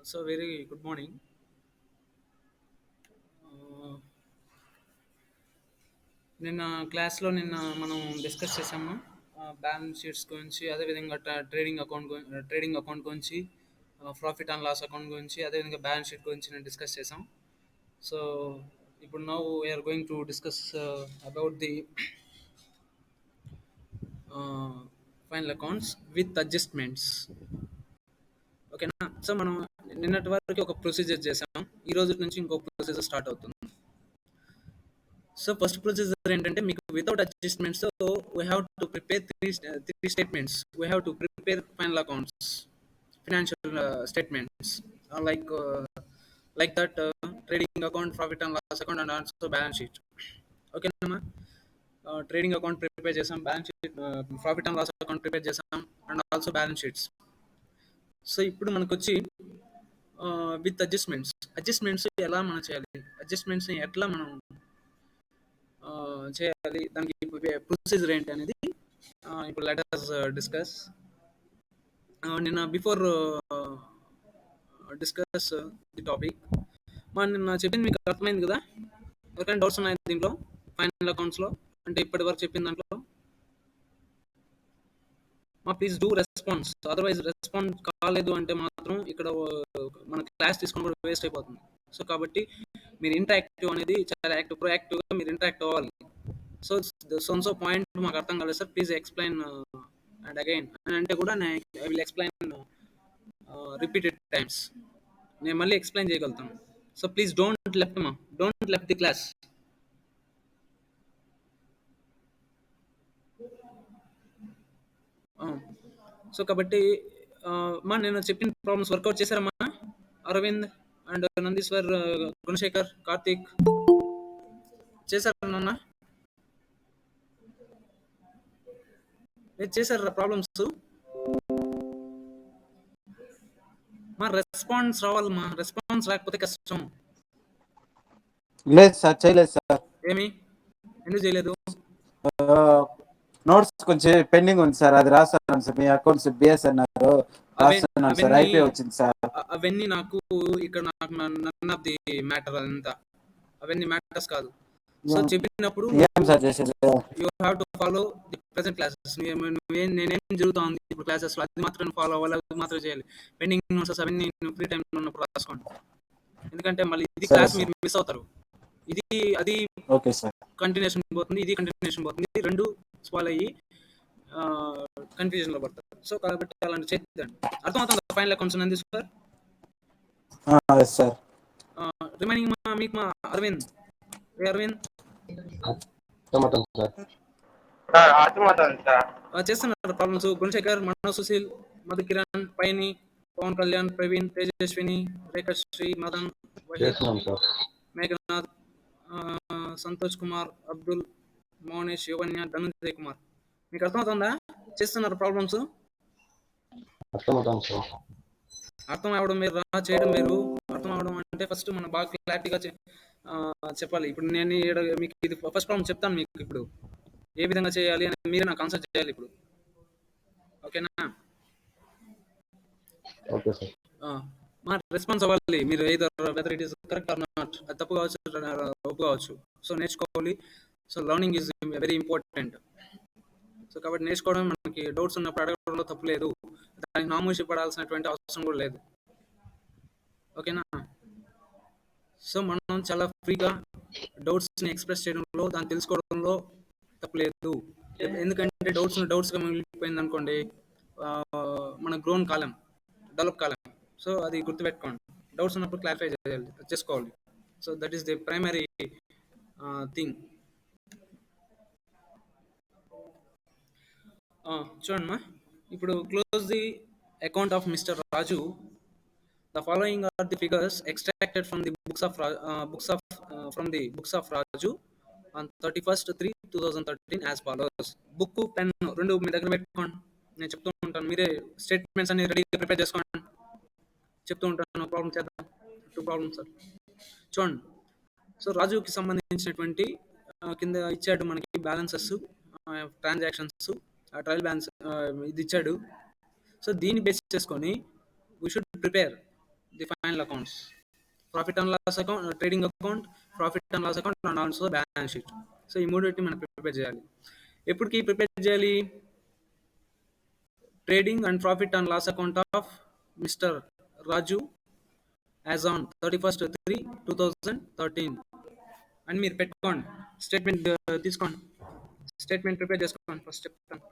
So very good morning. Uh, నిన్న క్లాస్లో మనం డిస్కస్ చేసాము బ్యాలెన్స్ షీట్స్ గురించి, అదేవిధంగా ట్రేడింగ్ అకౌంట్ గురించి, ప్రాఫిట్ అండ్ లాస్ అకౌంట్ గురించి, అదేవిధంగా బ్యాలెన్స్ షీట్ గురించి నేను డిస్కస్ చేసాం. సో ఇప్పుడు now we are going to discuss about the final accounts with adjustments. ఓకేనా? సో మనం నిన్నటి వరకు ఒక ప్రొసీజర్ చేసాం, ఈ రోజు నుంచి ఇంకో ప్రొసీజర్ స్టార్ట్ అవుతుంది. సో ఫస్ట్ ప్రొసీజర్ ఏంటంటే, మీకు without adjustments we have to prepare three statements. We have to prepare final accounts, financial statements, like like that trading account, profit and loss account, and also balance sheet. ఓకేనా? Trading account prepare చేసాం, balance sheet, profit and loss account prepare చేసాం, and also balance sheets. So ఇప్పుడు మనకు వచ్చి with adjustments ఎలా మనం చేయాలి, అడ్జస్ట్మెంట్స్ని ఎట్లా మనం చేయాలి, దానికి ప్రొసీజర్ ఏంటి అనేది ఇప్పుడు లెట్ us డిస్కస్. నిన్న బిఫోర్ డిస్కస్ ది టాపిక్, నిన్న చెప్పింది మీకు అర్థమైంది కదా? ఎవరికైనా డౌట్స్ ఉన్నాయి దీంట్లో, ఫైనల్ అకౌంట్స్లో, అంటే ఇప్పటి వరకు చెప్పిన దాంట్లో? Please do response, otherwise response కాలేదు అంటే మాత్రం ఇక్కడ మన క్లాస్ తీసుకొని కూడా వేస్ట్ అయిపోతుంది. సో కాబట్టి మీరు ఇంటరాక్టివ్ అనేది చాలా ప్రొయాక్టివ్గా మీరు ఇంటరాక్ట్ అవ్వాలి. సో పాయింట్ మాకు అర్థం కాలేదు sir, please explain and again అని అంటే కూడా I will explain repeated times. నేను మళ్ళీ ఎక్స్ప్లెయిన్ చేయగలుగుతాను. So please don't left the class. So కాబట్టి నేను చెప్పిన ప్రాబ్లమ్స్ వర్కౌట్ చేశారమ్మా? అరవింద్ అండ్ నందీశ్వర్, గుణశేఖర్, కార్తీక్ చేశారా నాన్న? చేశారా ప్రాబ్లమ్స్? రెస్పాన్స్ రావాలమ్మా, రెస్పాన్స్ రాకపోతే కష్టం. లేదు సార్, చేయలేదు సార్. ఏమి, ఎందుకు చేయలేదు? నోట్స్ కొంచెం పెండింగ్ ఉంది సార్, అది రాస్తాను సార్. మీ అకౌంట్స్ బిఎస్ అన్నారు, రాస్తున్నాను సార్, అయిపోయి వచ్చింది సార్. అవన్నీ నాకు ఇక్కడ నన్ ఆఫ్ ది మ్యాటర్, అదంతా అవన్నీ మ్యాటర్స్ కాదు. సో చెప్పినప్పుడు ఏం సార్ చేసేది? You have to follow the present classes. నేనేం జరుగుతుంది ఇప్పుడు క్లాసెస్, అది మాత్రం ఫాలో అవ్వాలి, అది మాత్రం చేయాలి. పెండింగ్ నోట్స్ అవన్నీ ఫ్రీ టైంలో ఉన్నప్పుడు రాసుకోండి, ఎందుకంటే మళ్ళీ ఇది క్లాస్ మీరు మిస్ అవుతారు. ఇది అది ఓకే సార్, కంటిన్యూషన్ పోతుంది, ఇది కంటిన్యూషన్ పోతుంది, రెండు స్పాల్ అయ్యి కన్ఫ్యూజన్లో పడతారు. సో కాబట్టి అలాంటి చేద్దండి. అర్థమవుతుంది ఫైనల్ అకౌంట్స్ అంది సార్? సార్ రిమైనింగ్ మీకు అరవింద్ చేస్తున్నారు ప్రాబ్లమ్స్. గుణశేఖర్, మనోజ్, సుశీల్, మధు, కిరణ్, పైని, పవన్ కళ్యాణ్, ప్రవీణ్, తేజస్విని, రేఖశ్రీ, మదన్, మేఘనాథ్, సంతోష్ కుమార్, అబ్దుల్, మౌనేష్, యువన్య, ధనంజయ్ కుమార్. మీకు అర్థమవుతుందా? చేస్తున్నారు ప్రాబ్లమ్స్? అర్థం అవడం మీరు చేయడం మీరు. అర్థం అవడం అంటే ఫస్ట్ మనం బాగా క్లారిటీగా చెప్పాలి. ఇప్పుడు నేను మీకు ఇది ఫస్ట్ ప్రాబ్లం చెప్తాను, మీకు ఇప్పుడు ఏ విధంగా చేయాలి అని మీరే నాకు ఆన్సర్ చేయాలి ఇప్పుడు. ఓకేనా? Okay sir. రెస్పాన్స్ అవ్వాలి మీరు, whether it is correct or not. అది తప్పు కావచ్చు, ఒప్పు కావచ్చు. సో నేర్చుకోవాలి. So learning is very important. So కాబట్టి నేర్చుకోవడం, మనకి డౌట్స్ ఉన్నప్పుడు అడగడంలో తప్పు లేదు, దానికి నామూషి పడాల్సినటువంటి అవసరం కూడా లేదు. ఓకేనా? సో మనం చాలా ఫ్రీగా డౌట్స్ని ఎక్స్ప్రెస్ చేయడంలో, దాన్ని తెలుసుకోవడంలో తప్పు లేదు. ఎందుకంటే డౌట్స్గా మిగిలిపోయింది అనుకోండి, మన గ్రోన్ కాలం, డెవలప్ కాలం. సో అది గుర్తుపెట్టుకోండి, డౌట్స్ ఉన్నప్పుడు క్లారిఫై చేసుకోవాలి. So that is the primary thing. చూడమ్మా, ఇప్పుడు close the account of mister Raju. The following are the figures extracted from the books of Raju on 31/3/2013 as follows. Book, pen రెండు మీ దగ్గర పెట్టుకోండి, నేను చెప్తూ ఉంటాను, మీరే స్టేట్మెంట్స్ అన్ని రెడీగా ప్రిపేర్ చేసుకోండి. చెప్తూ ఉంటాను, ప్రాబ్లం చేద్దాం. 2 ప్రాబ్లమ్స్ సార్. చూడండి, సో రాజుకి సంబంధించినటువంటి కింద ఇచ్చాడు మనకి బ్యాలెన్సెస్, ట్రాన్సాక్షన్స్, ట్రయల్ బ్యాలెన్స్ ఇది ఇచ్చాడు. సో దీన్ని బేస్ చేసుకొని we should prepare the final accounts, profit and loss account, trading account, profit and loss account, and also balance sheet. So ఈ మూడింటిని మనం ప్రిపేర్ చేయాలి. ఎప్పటికి ప్రిపేర్ చేయాలి? Trading and profit and loss account of mister Raju as on 31/3/2013 అని మీరు పెట్టుకోండి. Statement తీసుకోండి, స్టేట్మెంట్ ప్రిపేర్ చేసుకోండి. ఫస్ట్ చెప్తాను,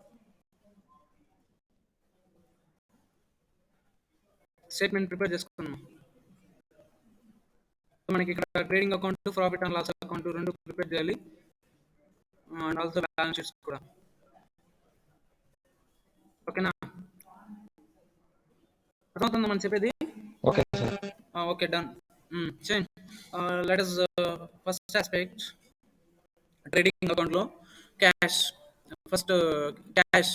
స్టేట్మెంట్ ప్రిపేర్ చేసుకున్నాం. మనకి ఇక్కడ trading account, profit and loss account రెండు ప్రిపేర్ చేయాలి, అండ్ ఆల్సో బ్యాలెన్స్ షీట్స్ కూడా. ఓకేనా? అర్థమవుతుందా మనం చెప్పేది? Okay sir. Okay, done. చేయండి. Let us first aspect trading అకౌంట్లో క్యాష్. ఫస్ట్ క్యాష్,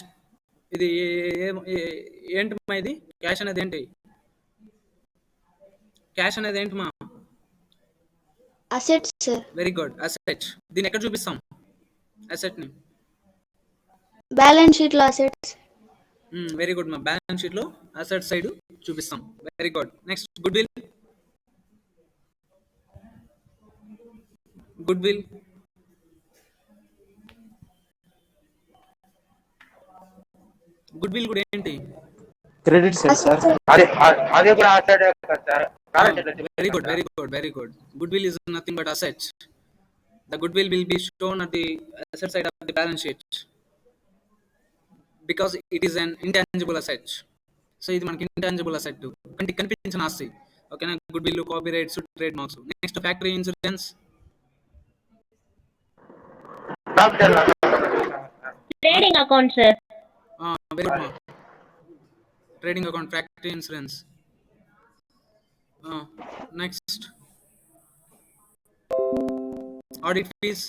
ఇది ఏంటమ్మా? ఇది క్యాష్ అనేది ఏంటి? క్యాష్ అనేది ఏంటమ్మా? Assets sir. Very good, asset. దీన్ని ఎక్కడ చూపిస్తాం అసెట్ని? బ్యాలెన్స్ షీట్ లో అసెట్స్. వెరీ గుడ్ మా, బ్యాలెన్స్ షీట్లో అసెట్ సైడ్ చూపిస్తాం. Very good. Next good will. Good will good will కూడా ఏంటి? Credit side sir. అది కూడా asset ఏ కదా sir. Very good, very good, very good. Good will is nothing but asset. The goodwill will be shown at the asset side of the balance sheet because it is an intangible asset. So ఇది మనకి intangible asset, కంటికి కనిపించిన ఆస్తి. ఓకేనా? Goodwill, copyrights, trademarks. Next factory insurance. Trading account sir. Very good మా, trading account, factory insurance. Next audit fees.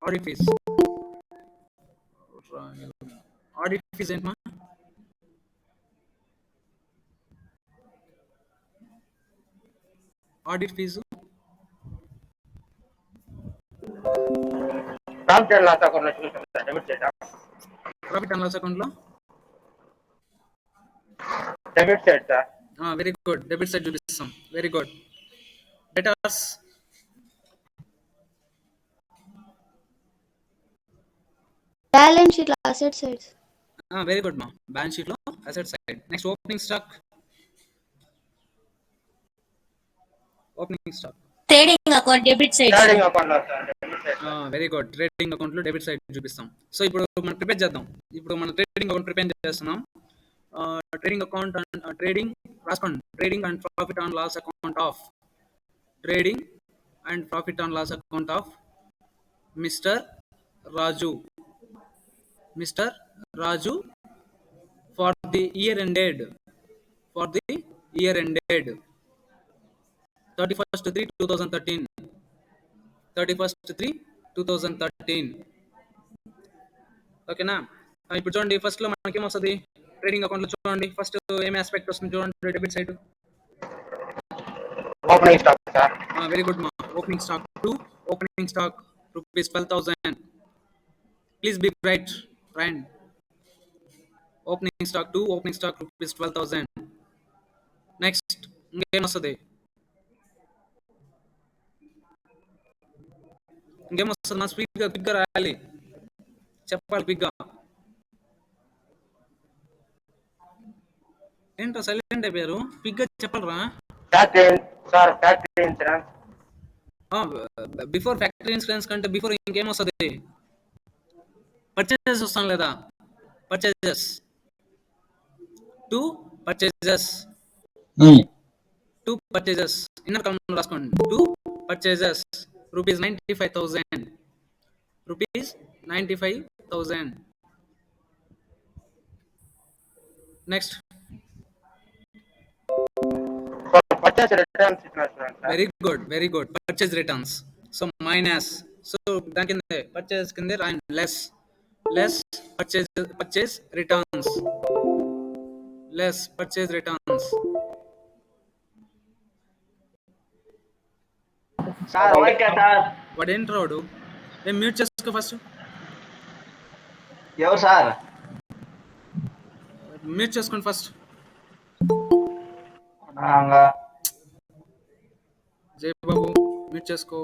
Audit fees, audit fees ఏంటమ్మా? Audit fees profit and loss account లో చూపిస్తాం sir. Debit side, profit and loss అకౌంట్లో debit side sir. Very good, debit side చూపిస్తాం. Very good. Debtors. Balance sheet లో asset sides. Very good మా, balance షీట్లో asset side. Next opening stock. Opening stock trading account debit side. Trading account లో sir debit side. Very good. Trading అకౌంట్లో debit side చూపిస్తాం. So ఇప్పుడు మనం prepare చేద్దాం. ఇప్పుడు మనం ట్రేడింగ్ అకౌంట్ ప్రిపేర్ చేస్తున్నాం. ట్రేడింగ్ అకౌంట్ అండ్ ట్రేడింగ్ రాసుకోండి. Trading and profit and loss account of, trading and profit and loss account of mister Raju. Mister Raju for the year ended, for the year ended 31/3/2013. 31/3/2013. ఓకేనా? ఇప్పుడు చూడండి, first లో మనకి ఏమొస్తుంది? Trading account లో చూడండి, first ఏం ఆస్పెక్ట్ వస్తుంది చూడండి, debit side. Opening stock sir. Very good మా, opening stock. To opening stock ₹12,000. Please be bright friend. Opening stock to opening stock ₹12,000. Next ఇంకేం వస్తుంది? ఇంకేమొస్తుంది? మా స్పీడ్గా క్విక్గా రాయాలి, చెప్పాలి క్విక్గా. ఏంటో సైలెంట్ అయిపోయారు? క్విక్గా చెప్పాలరా. Factory sir, factory insurance. Before factory insurance కంటే బిఫోర్ ఇంకేమొస్తుంది? పర్చేజెస్ వస్తాం లేదా? Purchases, to purchases, to purchases. Inner column రాసుకోండి. To purchases ₹95,000. ₹95,000. Next purchase returns insurance sir. Very good, very good. Purchase returns. So minus, so దాని కింద purchase కింద రాయండి less. Less purchase returns, less purchase returns. Sir okay sir. వాడు ఏంటి రాడు? ఏం mute చేసుకో ఫస్ట్, ఎవరు సార్? మ్యూట్ చేసుకోండి ఫస్ట్. ఇంకా జయబాబు మ్యూట్ చేసుకో.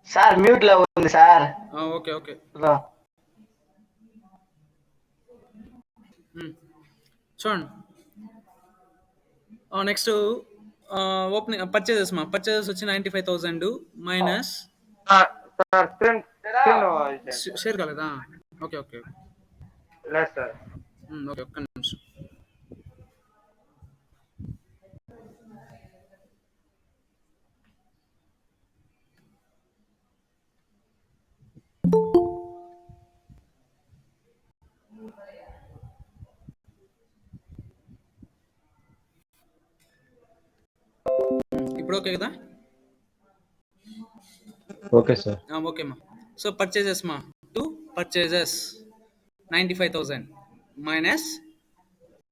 సార్ మ్యూట్ లో ఉంది సార్. Okay okay. ఇదిగో. చూడండి. నెక్స్ట్ ఓపెనింగ్ పర్చేజెస్ వచ్చి 95,000 మైనస్ సార్ స్క్రీన్ షేర్ కాలేదా? ఓకే ఓకే లేదు సార్. ఓకే, ఒక్క నిమిషం. ఇప్పుడు ఓకే కదా? Okay sir. ఓకే మా. సో పర్చేజెస్ మా to purchases 95,000 minus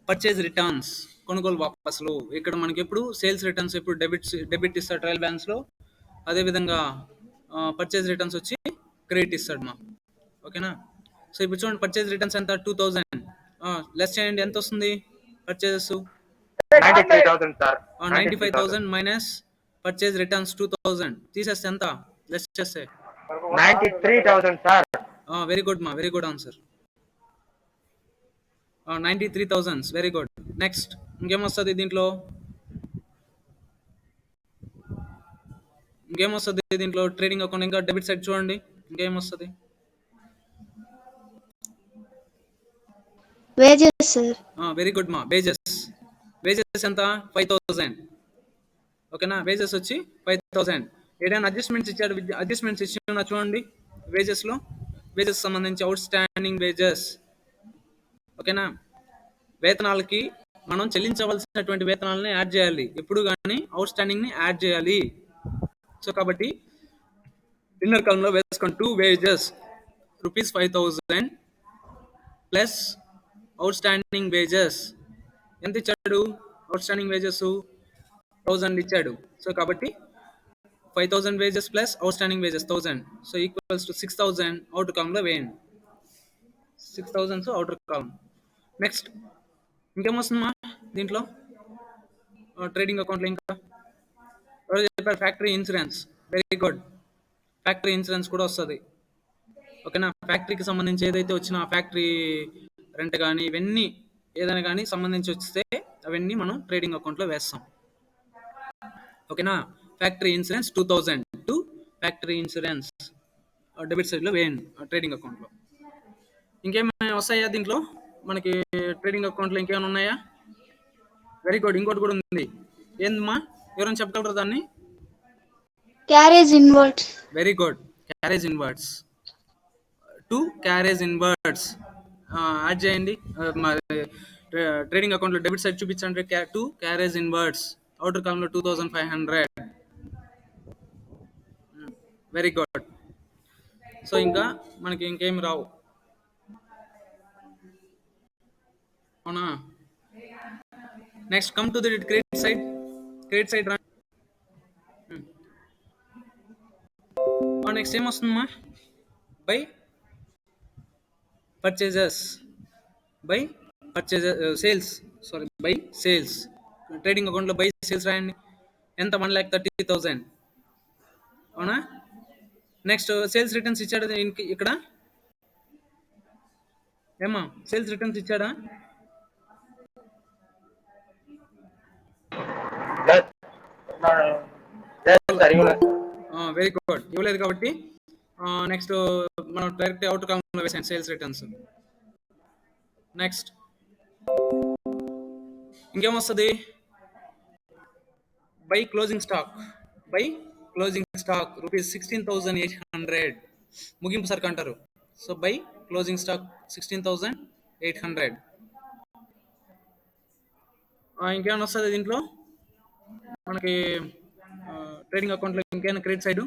purchase returns కొనుగోలు వాపసులు. ఇక్కడ మనకి ఎప్పుడు సేల్స్ రిటర్న్స్ ఎప్పుడు డెబిట్ ఇస్తాడు ట్రయల్ బ్యాలెన్స్లో, అదేవిధంగా పర్చేజ్ రిటర్న్స్ వచ్చి క్రెడిట్ ఇస్తాడు మా. ఓకేనా? సో ఇప్పుడు చూడండి, పర్చేజ్ రిటర్న్స్ ఎంత 2,000 లెస్ చేయండి, ఎంత వస్తుంది purchases? 93,000 sir. 95,000 minus purchase returns 2,000 తీసేస్తే ఎంత లెస్ చేస్తే? 93,000 సార్. వెరీ గుడ్ మా, very good answer. 93,000 very good. Next ఇంకేమొస్తుంది దీంట్లో? ట్రేడింగ్ అకౌంట్ ఇంకా డెబిట్ సైడ్ చూడండి, ఇంకేమొస్తుంది? Wages, sir. వెరీ గుడ్ మా. వేజెస్ ఎంత? 5,000. ఓకేనా? వేజెస్ వచ్చి 5,000. ఏదైనా అడ్జస్ట్మెంట్స్ ఇచ్చిన చూడండి వేజెస్లో. వేజెస్ సంబంధించి అవుట్ స్టాండింగ్ వేజెస్. ఓకేనా? వేతనాలకి మనం చెల్లించవలసినటువంటి వేతనాలని యాడ్ చేయాలి, ఎప్పుడు కానీ అవుట్ స్టాండింగ్ని యాడ్ చేయాలి. సో కాబట్టి డిన్నర్ కాలంలో వేసుకోండి 2 wages ₹5,000 plus out standing wages. ఎంత ఇచ్చాడు? అవుట్ స్టాండింగ్ వేజెస్ 1,000 ఇచ్చాడు. సో కాబట్టి 5,000 wages plus out standing wages 1,000, so equals to 6,000 outer కాలంలో వేయండి. 6,000 అవుటర్ కాలం. నెక్స్ట్ ఇంకేమొస్తుందమ్మా దీంట్లో ట్రేడింగ్ అకౌంట్లో? ఇంకా ఎవరు చెప్పారు? Factory insurance. Very good, factory insurance కూడా వస్తుంది. ఓకేనా? ఫ్యాక్టరీకి సంబంధించి ఏదైతే వచ్చినా ఫ్యాక్టరీ రెంట్ కానీ ఇవన్నీ ఏదైనా కానీ సంబంధించి వస్తే అవన్నీ మనం ట్రేడింగ్ అకౌంట్లో వేస్తాం. ఓకేనా? Factory insurance 2,000 to factory insurance debit సైడ్లో వేయండి ట్రేడింగ్ అకౌంట్లో. ఇంకేమైనా వస్తాయా దీంట్లో మనకి ట్రేడింగ్ అకౌంట్లో? ఇంకేమైనా ఉన్నాయా? వెరీ గుడ్, ఇంకోటి కూడా ఉంది. ఏందమ్మా, ఎవరైనా చెప్పగలరా దాన్ని? Carriage inwards. Very good, carriage inwards. 2 carriage inwards add చేయండి. ట్రేడింగ్ అకౌంట్లో డెబిట్ సైడ్ చూపించండి. 2 క్యారేజ్ ఇన్వర్డ్స్ అవుటర్ కాలంలో 2,500. Very good. సో ఇంకా మనకి ఇంకేమి రావు, అవునా? Next come to the credit side రా. నెక్స్ట్ ఏమొస్తుందమ్మా? By purchases sales. ట్రేడింగ్ అకౌంట్లో బై సేల్స్ రాయండి. ఎంత? 1,30,000. అవునా? నెక్స్ట్ సేల్స్ రిటర్న్స్ ఇచ్చాడు ఇక్కడ. ఏమా సేల్స్ రిటర్న్స్ ఇచ్చాడా? లేదు సార్, ఇవ్వలేదు. వెరీ గుడ్, ఇవ్వలేదు కాబట్టి నెక్స్ట్ మనం డైరెక్ట్ అవుట్ కాలంలో వేసాం సేల్స్ రిటర్న్స్. నెక్స్ట్ ఇంకేమొస్తుంది? బై క్లోజింగ్ స్టాక్ ₹16,800 ముగింపు సరుకు అంటారు. So by closing stock 16,800. ఇంకేమైనా వస్తుంది దీంట్లో మనకి ట్రేడింగ్ అకౌంట్లో? ఇంకేమైనా క్రెడిట్ సైడ్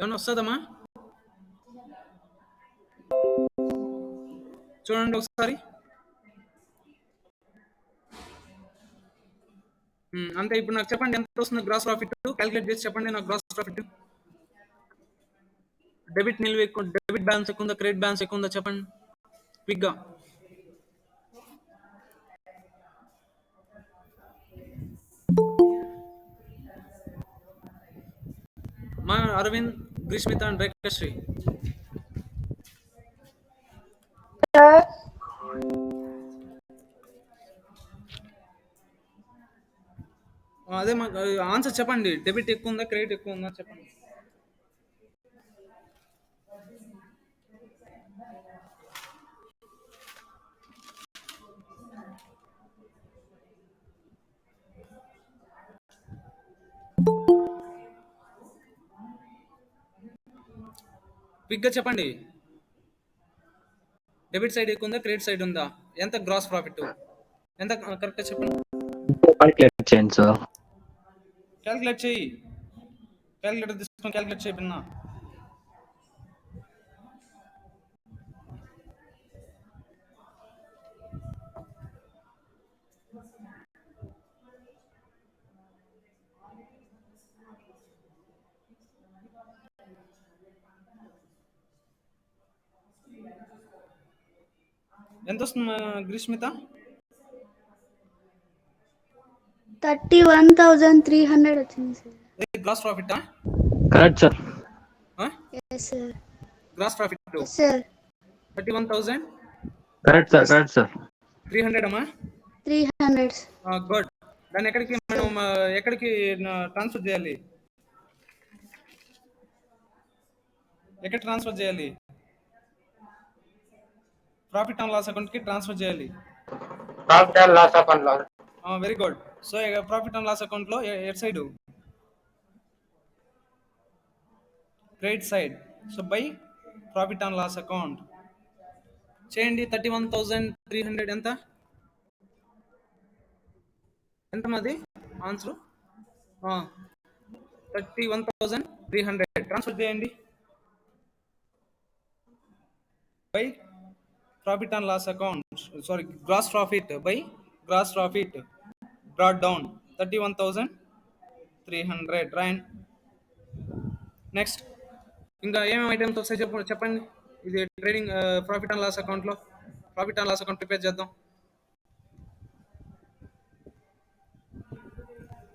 ఏమైనా వస్తుందమ్మా? చూడండి ఒకసారి. అంతే. ఇప్పుడు నాకు చెప్పండి ఎంత వస్తుంది గ్రాస్ ప్రాఫిట్? క్యాలిక్యులేట్ చేసి చెప్పండి నాకు గ్రాస్ ప్రాఫిట్. డెబిట్ బ్యాలెన్స్ ఎక్కువ ఉందా, క్రెడిట్ బ్యాలెన్స్ ఎక్కువ ఉందా? చెప్పండి క్విక్గా. మా అరవింద్, గ్రీష్మిత అండ్ రేఖశ్రీ. Sir. అదే మాకు ఆన్సర్ చెప్పండి. డెబిట్ ఎక్కువ ఉందా, క్రెడిట్ ఎక్కువ ఉందా చెప్పండి. క్విక్గా చెప్పండి. డెబిట్ సైడ్ ఎక్కువ ఉందా, క్రెడిట్ సైడ్ ఉందా, ఎంత గ్రాస్ ప్రాఫిట్, ఎంత కరెక్ట్గా చెప్పండి. క్యాలిక్యులేట్ చేయండి సార్. క్యాలిక్యులేట్ చేయి, క్యాలిక్యులేటర్ తీసుకొని క్యాలిక్యులేట్ చేయి పిన్న. ఎంత వస్తుంది గ్రీష్మిత? 31,300 వచ్చింది sir. Gross profit? Correct sir. Yes sir. Gross profit Yes sir. 31,300 correct sir. Correct sir. అమ్మా. 300. గుడ్. దాన్ని ఎక్కడికి మనం ఎక్కడికి ట్రాన్స్ఫర్ చేయాలి? ఎక్కడ ట్రాన్స్ఫర్ చేయాలి? ప్రాఫిట్ అండ్ లాస్ అకౌంట్కి ట్రాన్స్ఫర్ చేయాలి. Profit and loss of and loss. Very good. So profit and loss అకౌంట్లో at side? Credit side. So by profit and loss account చేయండి. 31,300 ఎంత? ఎంత మాది ఆన్సర్? 31,300 ట్రాన్స్ఫర్ చేయండి by profit and loss account. Sorry, gross profit by gross profit brought down 31,300. రైన్. Next ఇంకా ఏమేమి items వస్తాయి చెప్పండి. ఇది ట్రేడింగ్ ప్రాఫిట్ అండ్ లాస్ అకౌంట్లో profit and loss account prepare చేద్దాం.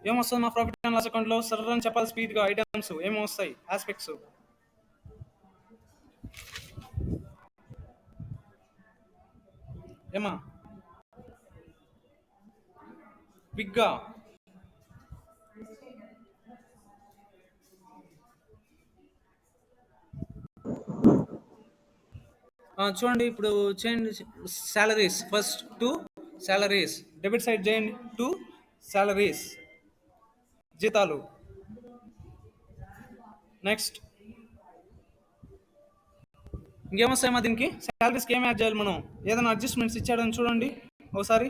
ఏమొస్తుంది మా ప్రాఫిట్ అండ్ లాస్ అకౌంట్లో? సర్ర అని చెప్పాలి స్పీడ్గా. ఐటమ్స్ ఏమో వస్తాయి, ఆస్పెక్ట్స్. ఏమా బిగ్గా? చూడండి ఇప్పుడు చేయండి. Salaries first 2 salaries debit side చేయండి. 2 సాలరీస్ జీతాలు. నెక్స్ట్ ఇంకేమొస్తాయమ్మా దీనికి? సాలరీస్కి ఏం యాడ్ చేయాలి మనం? ఏదైనా అడ్జస్ట్మెంట్స్ ఇచ్చాడని చూడండి ఒకసారి.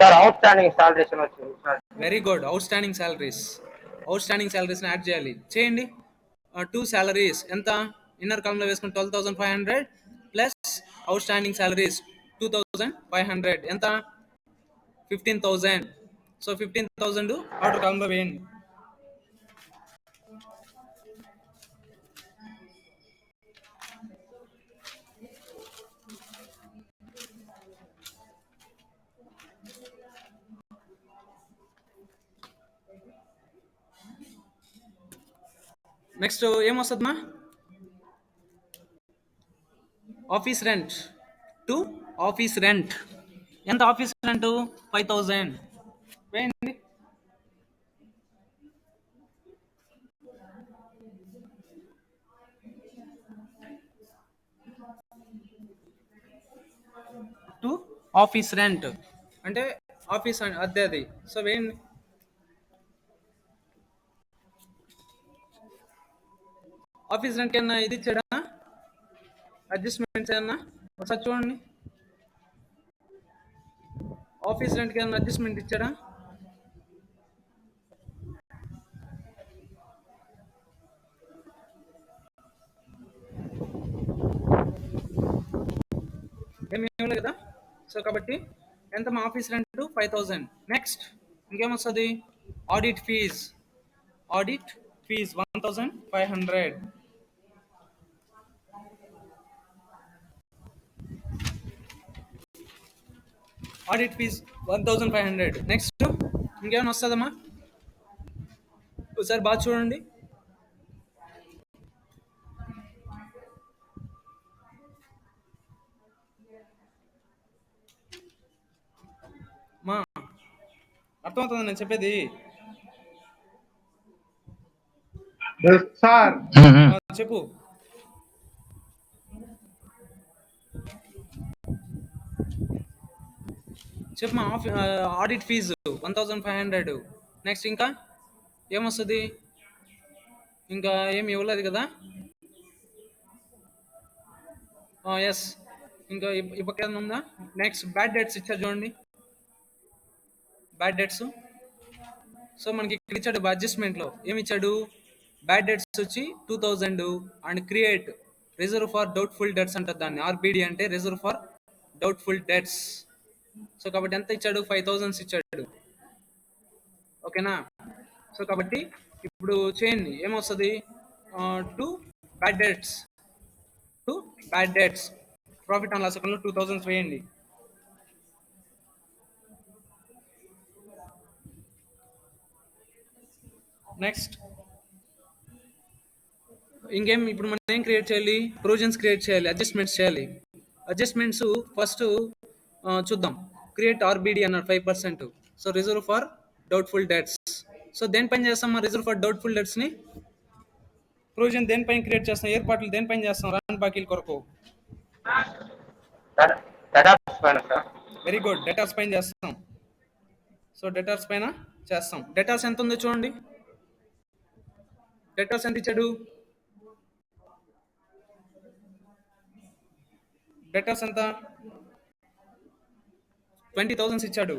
Sir, outstanding salaries వచ్చింది sir. Very good. Outstanding salaries. Outstanding సాలరీస్ని యాడ్ చేయాలి. చేయండి. 2 సాలరీస్ ఎంత? ఇన్నర్ కాలంలో వేసుకుని 12,500 ప్లస్ అవుట్ స్టాండింగ్ సాలరీస్ 2,500 ఎంత? 15,000. సో 15,000 అవుటర్ కాలంలో వేయండి. నెక్స్ట్ ఏమొస్తుందమ్మా? Office rent. 2 ఆఫీస్ రెంట్ ఎంత? ఆఫీస్ రెంట్ 5,000 వేయండి. టు ఆఫీస్ రెంట్ అంటే ఆఫీస్ అద్దె అది. సో వేయండి. ఆఫీస్ రెంట్కి ఏమన్నా ఇది ఇచ్చాడా? అడ్జస్ట్మెంట్స్ ఏమన్నా ఒకసారి చూడండి. ఆఫీస్ రెంట్కి ఏమన్నా అడ్జస్ట్మెంట్ ఇచ్చాడా? ఏమి ఇవ్వలేదు కదా. సో కాబట్టి ఎంత మా ఆఫీస్ రెంట్? 5,000. నెక్స్ట్ ఇంకేమొస్తుంది? Audit fees. Audit fees 1,500. Audit fees 1,500. Next ఇంకేమైనా వస్తుందమ్మా? ఒకసారి బాగా చూడండి. మా అర్థమవుతుంది నేను చెప్పేది? సార్ చెప్పు. చెప్పమా. Audit fee 1500. నెక్స్ట్ ఇంకా ఏమొస్తుంది? ఇంకా ఏమి ఇవ్వలేదు కదా? ఎస్. ఇంకా ఇప్పటికేదైనా ఉందా? నెక్స్ట్ బ్యాడ్ డేట్స్ ఇచ్చారు చూడండి. Bad dates. సో మనకి ఇక్కడ ఇచ్చాడు అడ్జస్ట్మెంట్లో ఏమి ఇచ్చాడు? బ్యాడ్ డేట్స్ వచ్చి 2000 and create reserve for doubtful debts అంటారు దాన్ని. ఆర్బిడి అంటే reserve for doubtful debts. So కాబట్టి ఎంత ఇచ్చాడు? 5000 ఇచ్చాడు. ఓకేనా? సో కాబట్టి ఇప్పుడు చేయండి ఏమొస్తుంది? To bad debts. Profit and loss అకౌంట్లో 2000 వేయండి. నెక్స్ట్ ఇంకేం ఇప్పుడు మనం ఏం క్రియేట్ చేయాలి? ప్రొవిజన్స్ క్రియేట్ చేయాలి, అడ్జస్ట్మెంట్స్ చేయాలి. అడ్జస్ట్మెంట్స్ ఫస్ట్ చూద్దాం. క్రియేట్ ఆర్బిడి అన్నారు 5%. So reserve for doubtful debts. So దేనిపైన చేస్తాం? రిజర్వ్ ఫర్ డౌట్ఫుల్ డెట్స్ని ప్రొవిజన్ దేనిపైన క్రియేట్ చేస్తాం? ఏర్పాట్లు దేనిపైన చేస్తాం? రాని బాకీల కొరకు. Very good. డెటార్స్ పైన చేస్తాం. సో డెటార్స్ పైన చేస్తాం. డెటార్స్ ఎంత ఉందో చూడండి. డెటార్స్ ఎంత ఇచ్చాడు? డెటార్స్ ఎంత? 20,000 ఇచ్చాడు.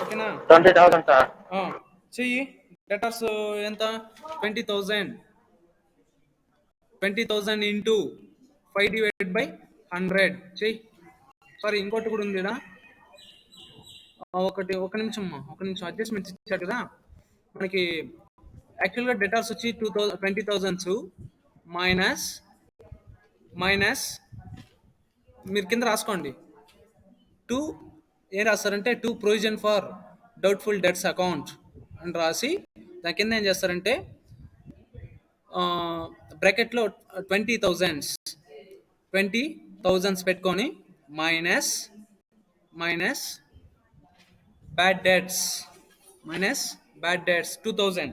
ఓకేనా? 20,000 సార్. చెయ్యి. డెటార్స్ ఎంత? 20,000 ఇంటూ 5/100 చెయ్యి. సారీ ఇంకోటి కూడా ఉంది ఇక్కడ. ఒక నిమిషం అడ్జస్ట్మెంట్స్ ఇచ్చాడు కదా మనకి. యాక్చువల్గా డెటార్స్ వచ్చి 20,000 మైనస్ మీరు కింద రాసుకోండి. 2 ఏం రాస్తారంటే 2 provision for doubtful debts account అని రాసి దాని కింద ఏం చేస్తారంటే బ్రాకెట్లో 20,000 పెట్టుకొని minus bad debts 2000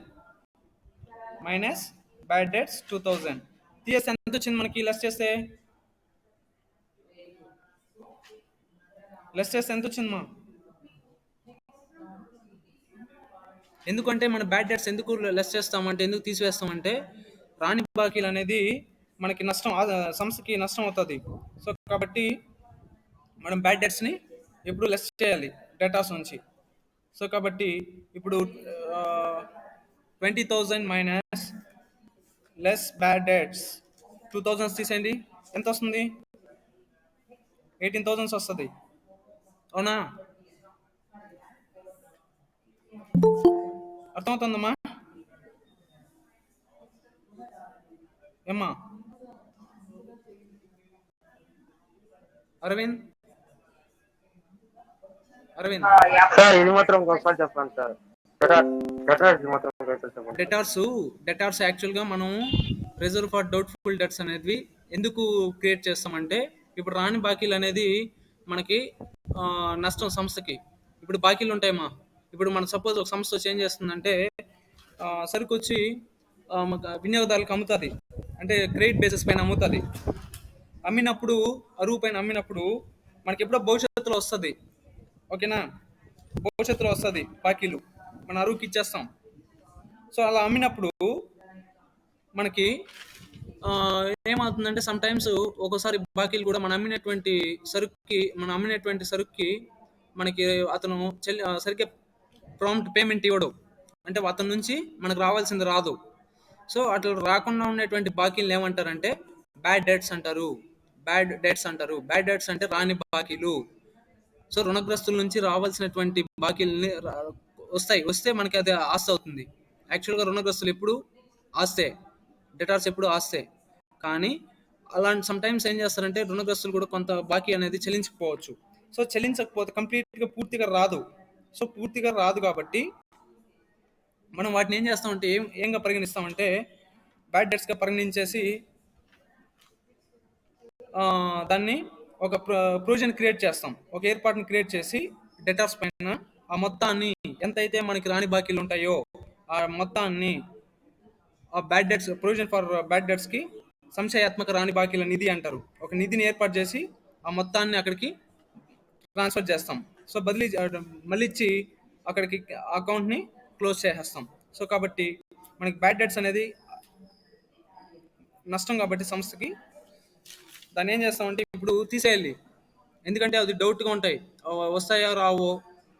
minus bad debts 2000 తీసేస్తే ఎంత వచ్చింది మనకి? లెస్ చేస్తే ఎంత వచ్చిందమ్మా? ఎందుకంటే మన బ్యాడ్ డెట్స్ ఎందుకు లెస్ చేస్తామంటే, ఎందుకు తీసివేస్తామంటే రాని బాకీలు అనేది మనకి నష్టం, సంస్థకి నష్టం అవుతుంది. సో కాబట్టి మనం బ్యాడ్ డెట్స్ని ఎప్పుడు లెస్ చేయాలి డేటాస్ నుంచి. సో కాబట్టి ఇప్పుడు 20,000 మైనస్ లెస్ బ్యాడ్ డెట్స్ 2000 తీసేయండి. ఎంత వస్తుంది? 18,000 వస్తుంది. అవునా? అర్థమవుతుందమ్మా? ఏమ్మా అరవింద్ సార్ ఇది మాత్రం ఒకసారి చెప్పండి సార్. డెటార్స్ యాక్చువల్గా మనం రిజర్వ్ ఫర్ డౌట్ఫుల్ డెట్స్ అనేది ఎందుకు క్రియేట్ చేస్తామంటే ఇప్పుడు రాని బాకీలు అనేది మనకి నష్టం సంస్థకి. ఇప్పుడు బాకీలు ఉంటాయమ్మా. ఇప్పుడు మన సపోజ్ ఒక సంస్థ చేంజ్ చేస్తుందంటే సరుకు వచ్చి వినియోగదారులకు అమ్ముతుంది, అంటే క్రెడిట్ బేసిస్ పైన అమ్ముతుంది. అమ్మినప్పుడు అరువు పైన అమ్మినప్పుడు మనకి ఎప్పుడో భవిష్యత్తులో వస్తుంది. ఓకేనా? భవిష్యత్తులో వస్తుంది బాకీలు, మన అరువుకి ఇచ్చేస్తాం. సో అలా అమ్మినప్పుడు మనకి ఏమవుతుందంటే సమ్ టైమ్స్ ఒక్కోసారి బాకీలు కూడా మనం అమ్మినటువంటి సరుక్కి మనకి అతను సరిగ్గా ప్రాంప్ట్ పేమెంట్ ఇవ్వడు, అంటే అతని నుంచి మనకు రావాల్సింది రాదు. సో అట్లా రాకుండా ఉండేటువంటి బాకీలు ఏమంటారంటే బ్యాడ్ డెట్స్ అంటారు. బ్యాడ్ డెట్స్ అంటే రాని బాకీలు. సో రుణగ్రస్తుల నుంచి రావాల్సినటువంటి బాకీలని వస్తే మనకి అది ఆస్తి అవుతుంది. యాక్చువల్గా రుణగ్రస్తులు ఎప్పుడు ఆస్తే, డెటార్స్ ఎప్పుడు ఆస్తే. కానీ అలాంటి సమ్ టైమ్స్ ఏం చేస్తారంటే రుణగ్రస్తులు కూడా కొంత బాకీ అనేది చెల్లించకపోవచ్చు. సో చెల్లించకపోతే పూర్తిగా రాదు. సో పూర్తిగా రాదు కాబట్టి మనం వాటిని ఏం చేస్తామంటే ఏంగా పరిగణిస్తామంటే బ్యాడ్ డెట్స్గా పరిగణించేసి దాన్ని ఒక ప్రొవిజన్ క్రియేట్ చేస్తాం, ఒక ఏర్పాటుని క్రియేట్ చేసి డెటార్స్ పైన ఆ మొత్తాన్ని ఎంతైతే మనకి రాని బాకీలు ఉంటాయో ఆ మొత్తాన్ని ఆ bad debts provision for bad డెట్స్కి సంశయాత్మక రాని బాకీల నిధి అంటారు. ఒక నిధిని ఏర్పాటు చేసి ఆ మొత్తాన్ని అక్కడికి ట్రాన్స్ఫర్ చేస్తాం. సో బదిలీ మళ్ళీ ఇచ్చి అక్కడికి అకౌంట్ని క్లోజ్ చేసేస్తాం. సో కాబట్టి మనకి బ్యాడ్ డెట్స్ అనేది నష్టం కాబట్టి సంస్థకి దాన్ని ఏం చేస్తామంటే ఇప్పుడు తీసేయాలి, ఎందుకంటే అది డౌట్గా ఉంటాయి, వస్తాయో రావో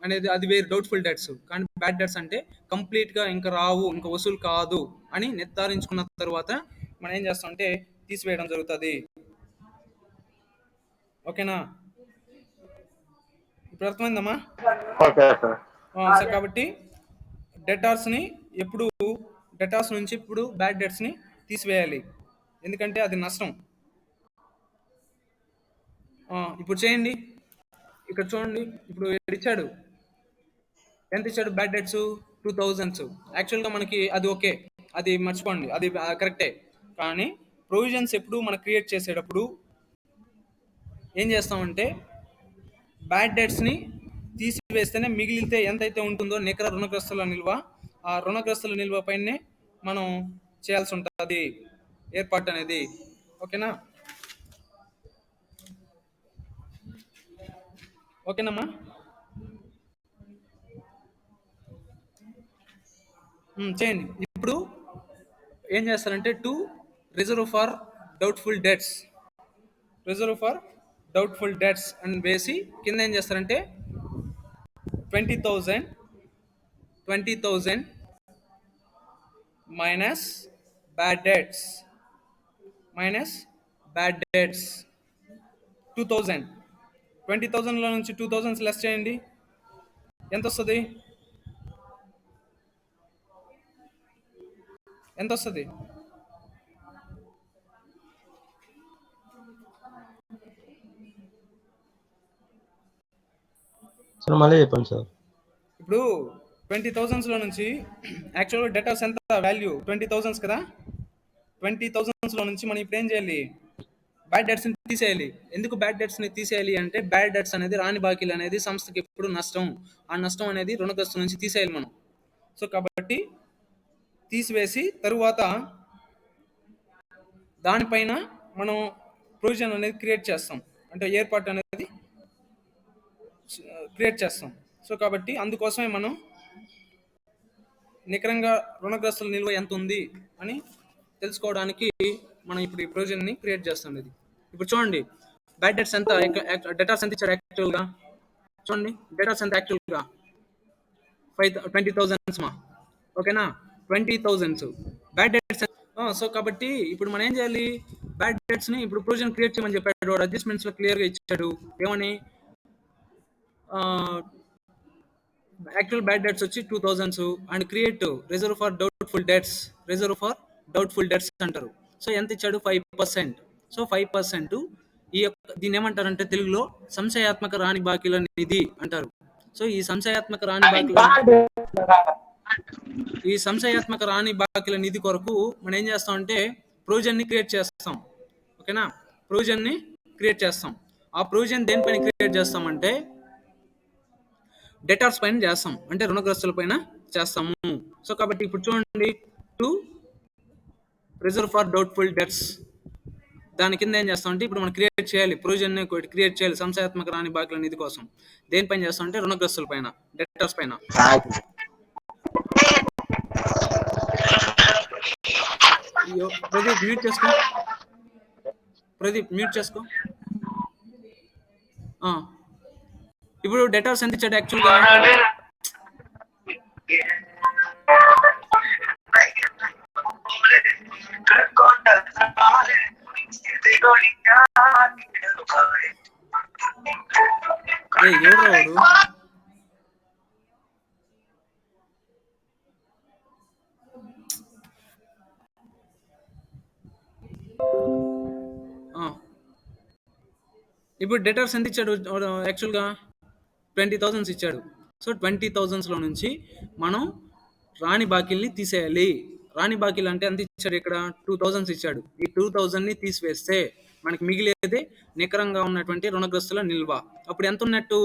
అనేది అది వేరు డౌట్ఫుల్ డెట్స్. కానీ బ్యాడ్ డెట్స్ అంటే కంప్లీట్గా ఇంకా రావు, ఇంకా వసూలు కాదు అని నిర్ధారించుకున్న తర్వాత మనం ఏం చేస్తామంటే తీసివేయడం జరుగుతుంది. ఓకేనా, ఇప్పుడు అర్థమైందమ్మా? Okay sir. సో కాబట్టి డెటార్స్ని ఎప్పుడు డెటార్స్ నుంచి ఇప్పుడు బ్యాడ్ డెట్స్ని తీసివేయాలి, ఎందుకంటే అది నష్టం. ఇప్పుడు చేయండి, ఇక్కడ చూడండి, ఇప్పుడు ఇచ్చాడు, ఎంత ఇచ్చాడు బ్యాడ్ డెట్స్ 2000. యాక్చువల్గా మనకి అది ఓకే, అది మర్చిపోండి, అది కరెక్టే. కానీ ప్రొవిజన్స్ ఎప్పుడు మనం క్రియేట్ చేసేటప్పుడు ఏం చేస్తామంటే బ్యాడ్ డెట్స్ని తీసివేస్తేనే మిగిలితే ఎంతైతే ఉంటుందో నికర రుణగ్రస్తుల నిల్వ, ఆ రుణగ్రస్తుల నిల్వ పైనే మనం చేయాల్సి ఉంటుంది ఏర్పాటు అనేది. ఓకేనా, ఓకేనమ్మా? చేయండి. ఇప్పుడు ఏం చేస్తారంటే రిజర్వ్ ఫర్ డౌట్ఫుల్ డెట్స్ అని వేసి కింద ఏం చేస్తారంటే 20,000 మైనస్ బ్యాడ్ డెట్స్ 2,000. 20,000లో నుంచి 2,000 లెస్ చేయండి, ఎంత వస్తుంది? సార్ మళ్ళీ చెప్పండి సార్. ఇప్పుడు 20,000లో నుంచి యాక్చువల్గా డెటాస్ ఎంత వాల్యూ 20,000 కదా, 20,000లో నుంచి మనం ఇప్పుడు ఏం చేయాలి, బ్యాడ్ డెట్స్ని తీసేయాలి. ఎందుకు బ్యాడ్ డెట్స్ని తీసేయాలి అంటే బ్యాడ్ డెట్స్ అనేది రాని బాకీలు అనేది సంస్థకి ఎప్పుడు నష్టం, ఆ నష్టం అనేది రుణగ్రస్తుల నుంచి తీసేయాలి మనం. సో కాబట్టి తీసివేసి తరువాత దానిపైన మనం ప్రొవిజన్ అనేది క్రియేట్ చేస్తాం, అంటే ఏర్పాటు అనేది క్రియేట్ చేస్తాం. సో కాబట్టి అందుకోసమే మనం నికరంగా రుణగ్రస్తుల నిల్వ ఎంత ఉంది అని తెలుసుకోవడానికి మనం ఇప్పుడు ఈ ప్రొవిజన్ని క్రియేట్ చేస్తాం. ఇది ఇప్పుడు చూడండి, బ్యాడ్ డెట్స్ ఎంత, డెటార్స్ ఎంత ఇచ్చారు యాక్చువల్గా, చూడండి డెటార్స్ ఎంత యాక్చువల్గా 20,000 మా. ఓకేనా, 20,000 బ్యాడ్ డెట్స్. సో కాబట్టి ఇప్పుడు మనం ఏం చేయాలి, బ్యాడ్ డెట్స్ని ఇప్పుడు ప్రొవిజన్ క్రియేట్ చేయమని చెప్పాడు, అడ్జస్ట్మెంట్స్లో క్లియర్గా ఇచ్చాడు. ఏమని, యాక్చువల్ బ్యాడ్ డెట్స్ వచ్చి 2,000 and create reserve for doubtful debts అంటారు. సో ఎంత ఇచ్చాడు, 5%. సో 5% ఈ యొక్క దీన్ని ఏమంటారంటే తెలుగులో సంశయాత్మక రాని బాకీల నిధి అంటారు. సో ఈ సంశయాత్మక రాని బాకీల నిధి కొరకు మనం ఏం చేస్తామంటే ప్రొవిజన్ని క్రియేట్ చేస్తాం. ఓకేనా, ప్రొవిజన్ని క్రియేట్ చేస్తాం. ఆ ప్రొవిజన్ దేనిపైన క్రియేట్ చేస్తామంటే డెటార్స్ పైన చేస్తాం, అంటే రుణగ్రస్తుల పైన చేస్తాము. సో కాబట్టి ఇప్పుడు చూడండి, రిజర్వ్ ఫర్ డౌట్ఫుల్ డెట్స్ దాని కింద ఏం చేస్తామంటే ఇప్పుడు మనం క్రియేట్ చేయాలి, ప్రొవిజన్ క్రియేట్ చేయాలి సంశయాత్మక రాని బాకీల నిధి కోసం. దేనిపైన చేస్తామంటే రుణగ్రస్తుల పైన, డెటార్స్ పైన. ప్రదీప్ మ్యూట్ చేసుకో. ఇప్పుడు డెటార్స్ ఎంత ఇచ్చాడు యాక్చువల్గా, ఎవరు ఇప్పుడు డెటార్స్ ఎంత ఇచ్చాడు యాక్చువల్గా 20,000 ఇచ్చాడు. సో 20,000లో నుంచి మనం రాని బాకీల్ని తీసేయాలి. రాని బాకీలు అంటే ఎంత ఇచ్చాడు ఇక్కడ? 2000 ఇచ్చాడు. ఈ 2000ని తీసివేస్తే మనకి మిగిలేదే నికరంగా ఉన్నటువంటి రుణగ్రస్తుల నిల్వ. అప్పుడు ఎంత ఉన్నట్టు?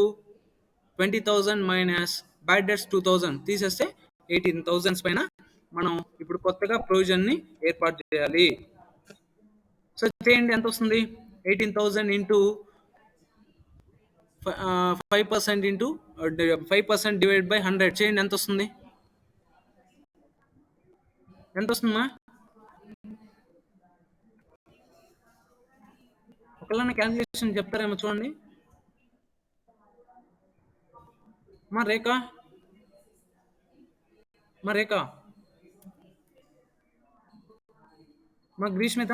20,000 మైనస్ బ్యాడ్ డెట్స్ 2000 తీసేస్తే 18,000 పైన మనం ఇప్పుడు కొత్తగా ప్రొవిజన్ని ఏర్పాటు చేయాలి. సో చేయండి, ఎంత వస్తుంది? 18,000 ఇంటూ 5% ఇంటూ 5% డివైడ్ బై 100 చేయండి, ఎంత వస్తుంది? ఎంత వస్తుందమ్మా? ఒకళ్ళ క్యాల్కులేషన్ చెప్తారేమో చూడండి. మా రేఖ మా గ్రీష్మిత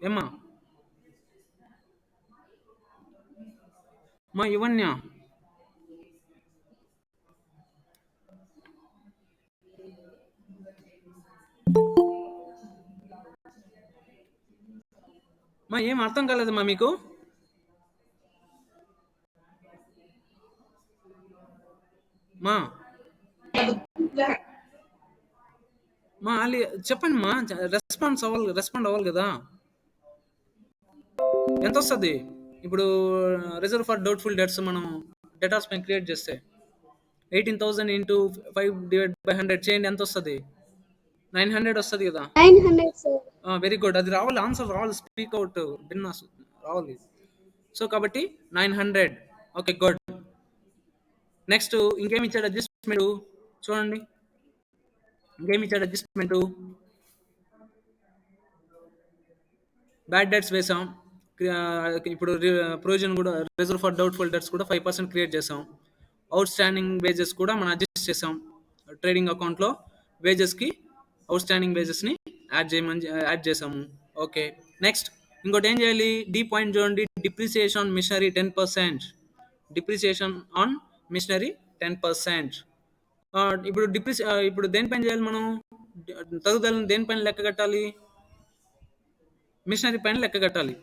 ఏమ్మా? మా యువన్య మా ఏం అర్థం కాలేదమ్మా మీకు? మా అలీ చెప్పండి మా, రెస్పాండ్ అవ్వాలి కదా. ఎంత వస్తుంది ఇప్పుడు రిజర్వ్ ఫర్ డౌట్ఫుల్ డెట్స్ మనం డేటాస్ పైన క్రియేట్ చేస్తే 18,000 ఇంటూ 5 డివైడ్ బై 100 చేయండి, ఎంత వస్తుంది? 900 వస్తుంది కదా. 900 సార్. వెరీ గుడ్, అది రావాలి, ఆన్సర్ రావాలి, స్పీక్ అవుట్ బిన్నాస్ రావాలి. సో కాబట్టి 900. Okay, good. నెక్స్ట్ ఇంకేమి ఇచ్చాడు అడ్జస్ట్మెంట్ చూడండి. ఇంకేమి ఇచ్చాడు అడ్జస్ట్మెంట్? బ్యాడ్ డెట్స్ వేసాం. ఇప్పుడు ప్రొవిజన్ కూడా రిజర్వ్ ఫర్ డౌట్ఫుల్ డెట్స్ కూడా 5% క్రియేట్ చేసాం. అవుట్ స్టాండింగ్ వేజెస్ కూడా మనం అడ్జస్ట్ చేసాం. ట్రేడింగ్ అకౌంట్లో వేజెస్కి అవుట్ స్టాండింగ్ వేజెస్ని యాడ్ చేసాము. ఓకే, నెక్స్ట్ ఇంకోటి ఏం చేయాలి? డి పాయింట్ చూడండి. Depreciation on machinery 10%. Depreciation on machinery 10%. ఇప్పుడు దేనిపైన చేయాలి మనం? తరుగుదలని దేనిపైన లెక్క కట్టాలి? మిషనరీ పైన లెక్క కట్టాలి.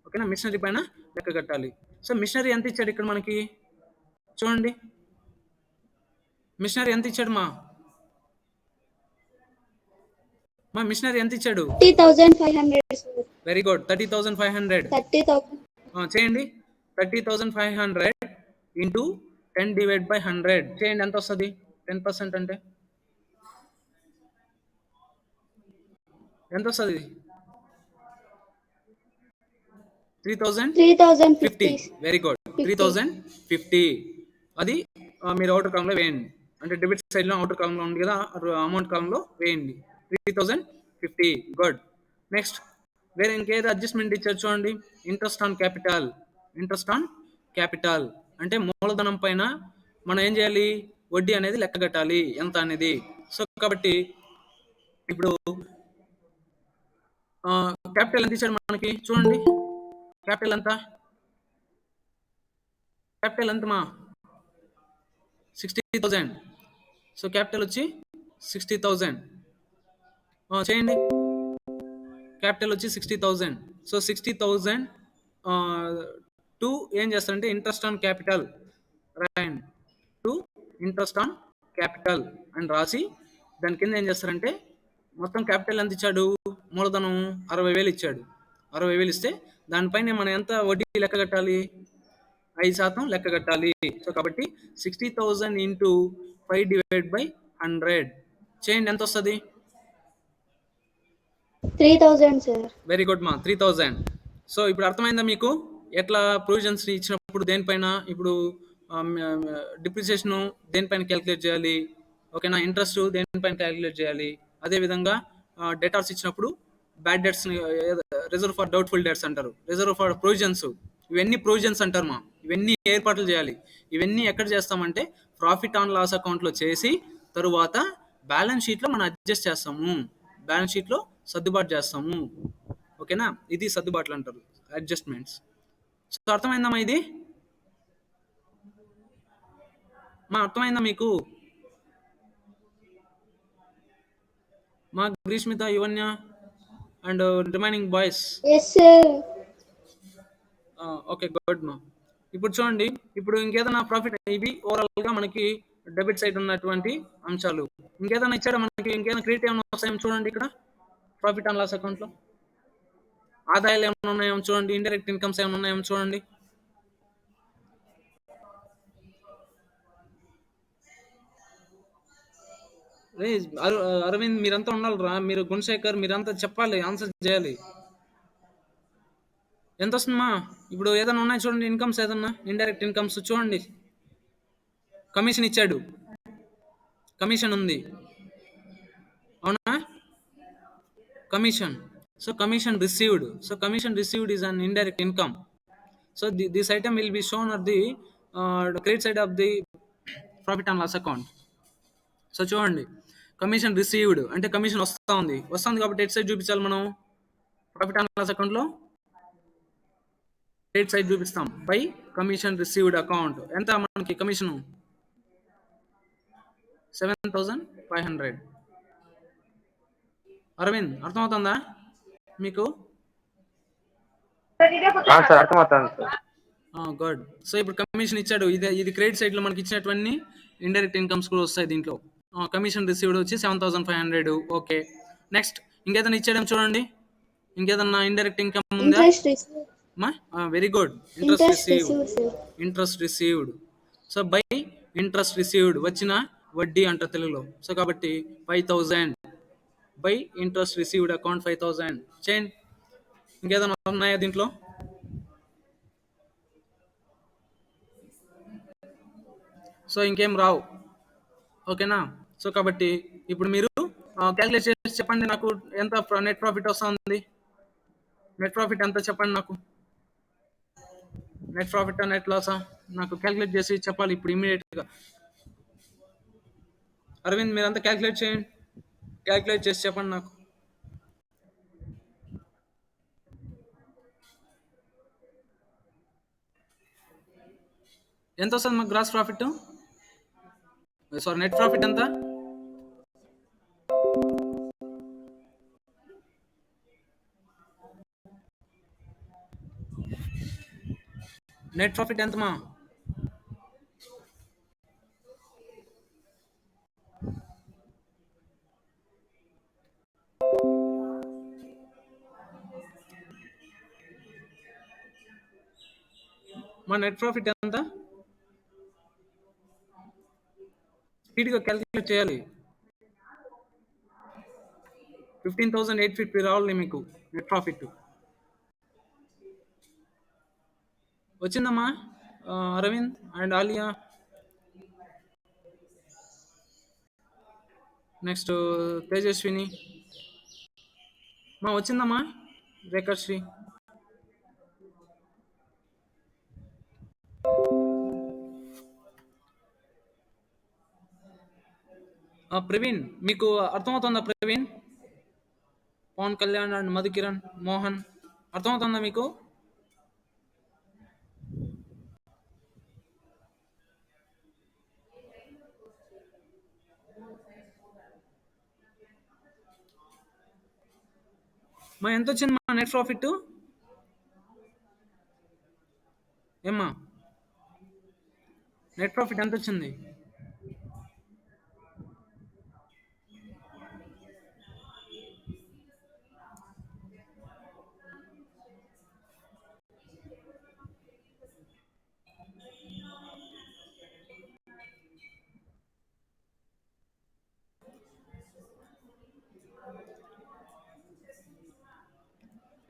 ఓకేనా, మిషనరీ పైన లెక్క కట్టాలి. సో మిషనరీ ఎంత ఇచ్చాడు ఇక్కడ మనకి చూడండి. మిషనరీ ఎంత ఇచ్చాడు మా మిషనరీ ఎంత ఇచ్చాడు? 30,500 సార్. Very good, 30,500. 30,000 చేయండి. 30,500 ఇంటూ 10 డివైడ్ బై 100 చేయండి, ఎంత వస్తుంది? 10% అంటే ఎంత వస్తుంది? 3,050. Very good, 3,050. అది మీరు అవుటర్ కాలంలో వేయండి. అంటే డెబిట్ సైడ్లో అవుటర్ కాలంలో ఉంది కదా, అమౌంట్ కాలంలో వేయండి. 3,050. గుడ్. నెక్స్ట్ వేరే ఇంకేదో అడ్జస్ట్మెంట్ ఇచ్చారు చూడండి. ఇంట్రెస్ట్ ఆన్ క్యాపిటల్ అంటే మూలధనం పైన మనం ఏం చేయాలి? వడ్డీ అనేది లెక్క కట్టాలి, ఎంత అనేది. సో కాబట్టి ఇప్పుడు క్యాపిటల్ ఎంత ఇచ్చాడు మనకి చూడండి. క్యాపిటల్ ఎంత మా? 60,000. సో క్యాపిటల్ వచ్చి 60,000 చేయండి. క్యాపిటల్ వచ్చి 60,000. సో 60,000 టు ఏం చేస్తారంటే ఇంట్రెస్ట్ ఆన్ క్యాపిటల్ రాయండి. టు ఇంట్రెస్ట్ ఆన్ క్యాపిటల్ అని రాసి దాని కింద ఏం చేస్తారంటే మొత్తం క్యాపిటల్ ఎంత ఇచ్చాడు? మూలధనం 60,000 ఇచ్చాడు. 60,000 ఇస్తే దానిపైన మనం ఎంత వడ్డీ లెక్క కట్టాలి? 5% లెక్క కట్టాలి. సో కాబట్టి 60,000 ఇంటూ 5 డివైడ్ బై 100 చేయండి, ఎంత వస్తుంది? 3,000 సార్. వెరీ గుడ్ మా, 3,000. సో ఇప్పుడు అర్థమైందా మీకు ఎట్లా ప్రొవిజన్స్ ఇచ్చినప్పుడు దేనిపైన ఇప్పుడు డిప్రిసియేషన్ దేనిపైన క్యాలిక్యులేట్ చేయాలి? ఓకేనా, ఇంట్రెస్ట్ దేనిపైన క్యాలిక్యులేట్ చేయాలి? అదేవిధంగా డేటాస్ ఇచ్చినప్పుడు bad debts, reserve for doubtful debts అంటారు, రిజర్వ్ ఫర్ ప్రొవిజన్స్, ఇవన్నీ ప్రొవిజన్స్ అంటారు మా. ఇవన్నీ ఏర్పాట్లు చేయాలి. ఇవన్నీ ఎక్కడ చేస్తామంటే ప్రాఫిట్ ఆన్ లాస్ అకౌంట్లో చేసి తరువాత బ్యాలెన్స్ షీట్లో మనం అడ్జస్ట్ చేస్తాము, బ్యాలెన్స్ షీట్లో సర్దుబాటు చేస్తాము. ఓకేనా, ఇది సర్దుబాట్లు అంటారు, అడ్జస్ట్మెంట్స్. సో అర్థమైందమ్మా ఇది? అర్థమైందా మీకు? మా Greeshmitha, Yuvanya and remaining boys. Yes sir. Okay, good మా. ఇప్పుడు చూడండి, ఇప్పుడు ఇంకేదైనా ప్రాఫిట్, ఇవి ఓవరాల్గా మనకి డెబిట్ సైడ్ ఉన్నటువంటి అంశాలు. ఇంకేదైనా ఇచ్చాడా మనకి, ఇంకేదైనా క్రెడిట్ ఏమైనా వస్తాయేమో చూడండి ఇక్కడ ప్రాఫిట్ అండ్ లాస్ అకౌంట్లో. ఆదాయాలు ఏమైనా ఉన్నాయేమో చూడండి, ఇండైరెక్ట్ ఇన్కమ్స్ ఏమైనా ఉన్నాయేమో చూడండి. రే అరవింద్, మీరంతా ఉండాలిరా, మీరు గుణశేఖర్ మీరంతా చెప్పాలి, ఆన్సర్ చేయాలి. ఎంత వస్తుందమ్మా? ఇప్పుడు ఏదైనా ఉన్నాయి చూడండి, ఇన్కమ్స్ ఏదన్నా ఇండైరెక్ట్ ఇన్కమ్స్ చూడండి. కమిషన్ ఇచ్చాడు, కమిషన్ ఉంది, అవునా? Commission. So commission received. So commission received is an indirect income. So this item will be shown at the credit side of the profit and loss account. So చూడండి, commission received అంటే commission వస్తుంది కాబట్టి ఎట్ side చూపించాలి మనం profit and loss అకౌంట్లో. Credit side చూపిస్తాం by commission received account. ఎంత మనకి కమిషను? 7,500. అరవింద్, అర్థమవుతుందా మీకు? సార్ అర్థమవుతుంది సార్. గుడ్. సో ఇప్పుడు కమిషన్ ఇచ్చాడు, ఇది క్రెడిట్ సైడ్లో మనకి ఇచ్చినటువంటి ఇండైరెక్ట్ ఇన్కమ్స్ కూడా వస్తాయి దీంట్లో. కమిషన్ రిసీవ్డ్ వచ్చి 7,500. ఓకే, నెక్స్ట్ ఇంకేదైనా ఇచ్చాడేమో చూడండి, ఇంకేదన్నా ఇండైరెక్ట్ ఇన్కమ్ ఉందా? Very good. Interest received. So by interest received వచ్చిన వడ్డీ అంట తెలుగులో. సో కాబట్టి 5,000 బై ఇంట్రెస్ట్ రిసీవ్డ్ అకౌంట్ 5,000 చేయండి. ఇంకేదైనా ఉన్నాయా దీంట్లో? సో ఇంకేం రావు, ఓకేనా? సో కాబట్టి ఇప్పుడు మీరు క్యాలిక్యులేట్ చేసి చెప్పండి నాకు, ఎంత నెట్ ప్రాఫిట్ వస్తుంది? నెట్ ప్రాఫిట్ ఎంత చెప్పండి నాకు. నెట్ ప్రాఫిట్ నెట్ లాసా నాకు క్యాలిక్యులేట్ చేసి చెప్పాలి ఇప్పుడు ఇమీడియట్గా. అరవింద్, మీరంతా క్యాలిక్యులేట్ చేయండి, క్యాలిక్యులేట్ చేసి చెప్పండి నాకు. ఎంత వస్తుంది మాకు gross profit? Sorry, net profit ఎంత? నెట్ ప్రాఫిట్ ఎంతమా? మా నెట్ ప్రాఫిట్ ఎంత? స్పీడ్గా క్యాలిక్యులేట్ చేయాలి. 15,850 రావాలి మీకు నెట్ ప్రాఫిట్. వచ్చిందమ్మా అరవింద్ అండ్ ఆలియా? నెక్స్ట్ తేజస్విని మా వచ్చిందమ్మా? రేఖశ్రీ? ప్రవీణ్, మీకు అర్థమవుతుందా? ప్రవీణ్, పవన్ కళ్యాణ్ అండ్ మధుకిరణ్, మోహన్, అర్థమవుతుందా మీకు? మా ఎంత వచ్చింది మా నెట్ ప్రాఫిట్? ఏమ్మా నెట్ ప్రాఫిట్ ఎంత వచ్చింది?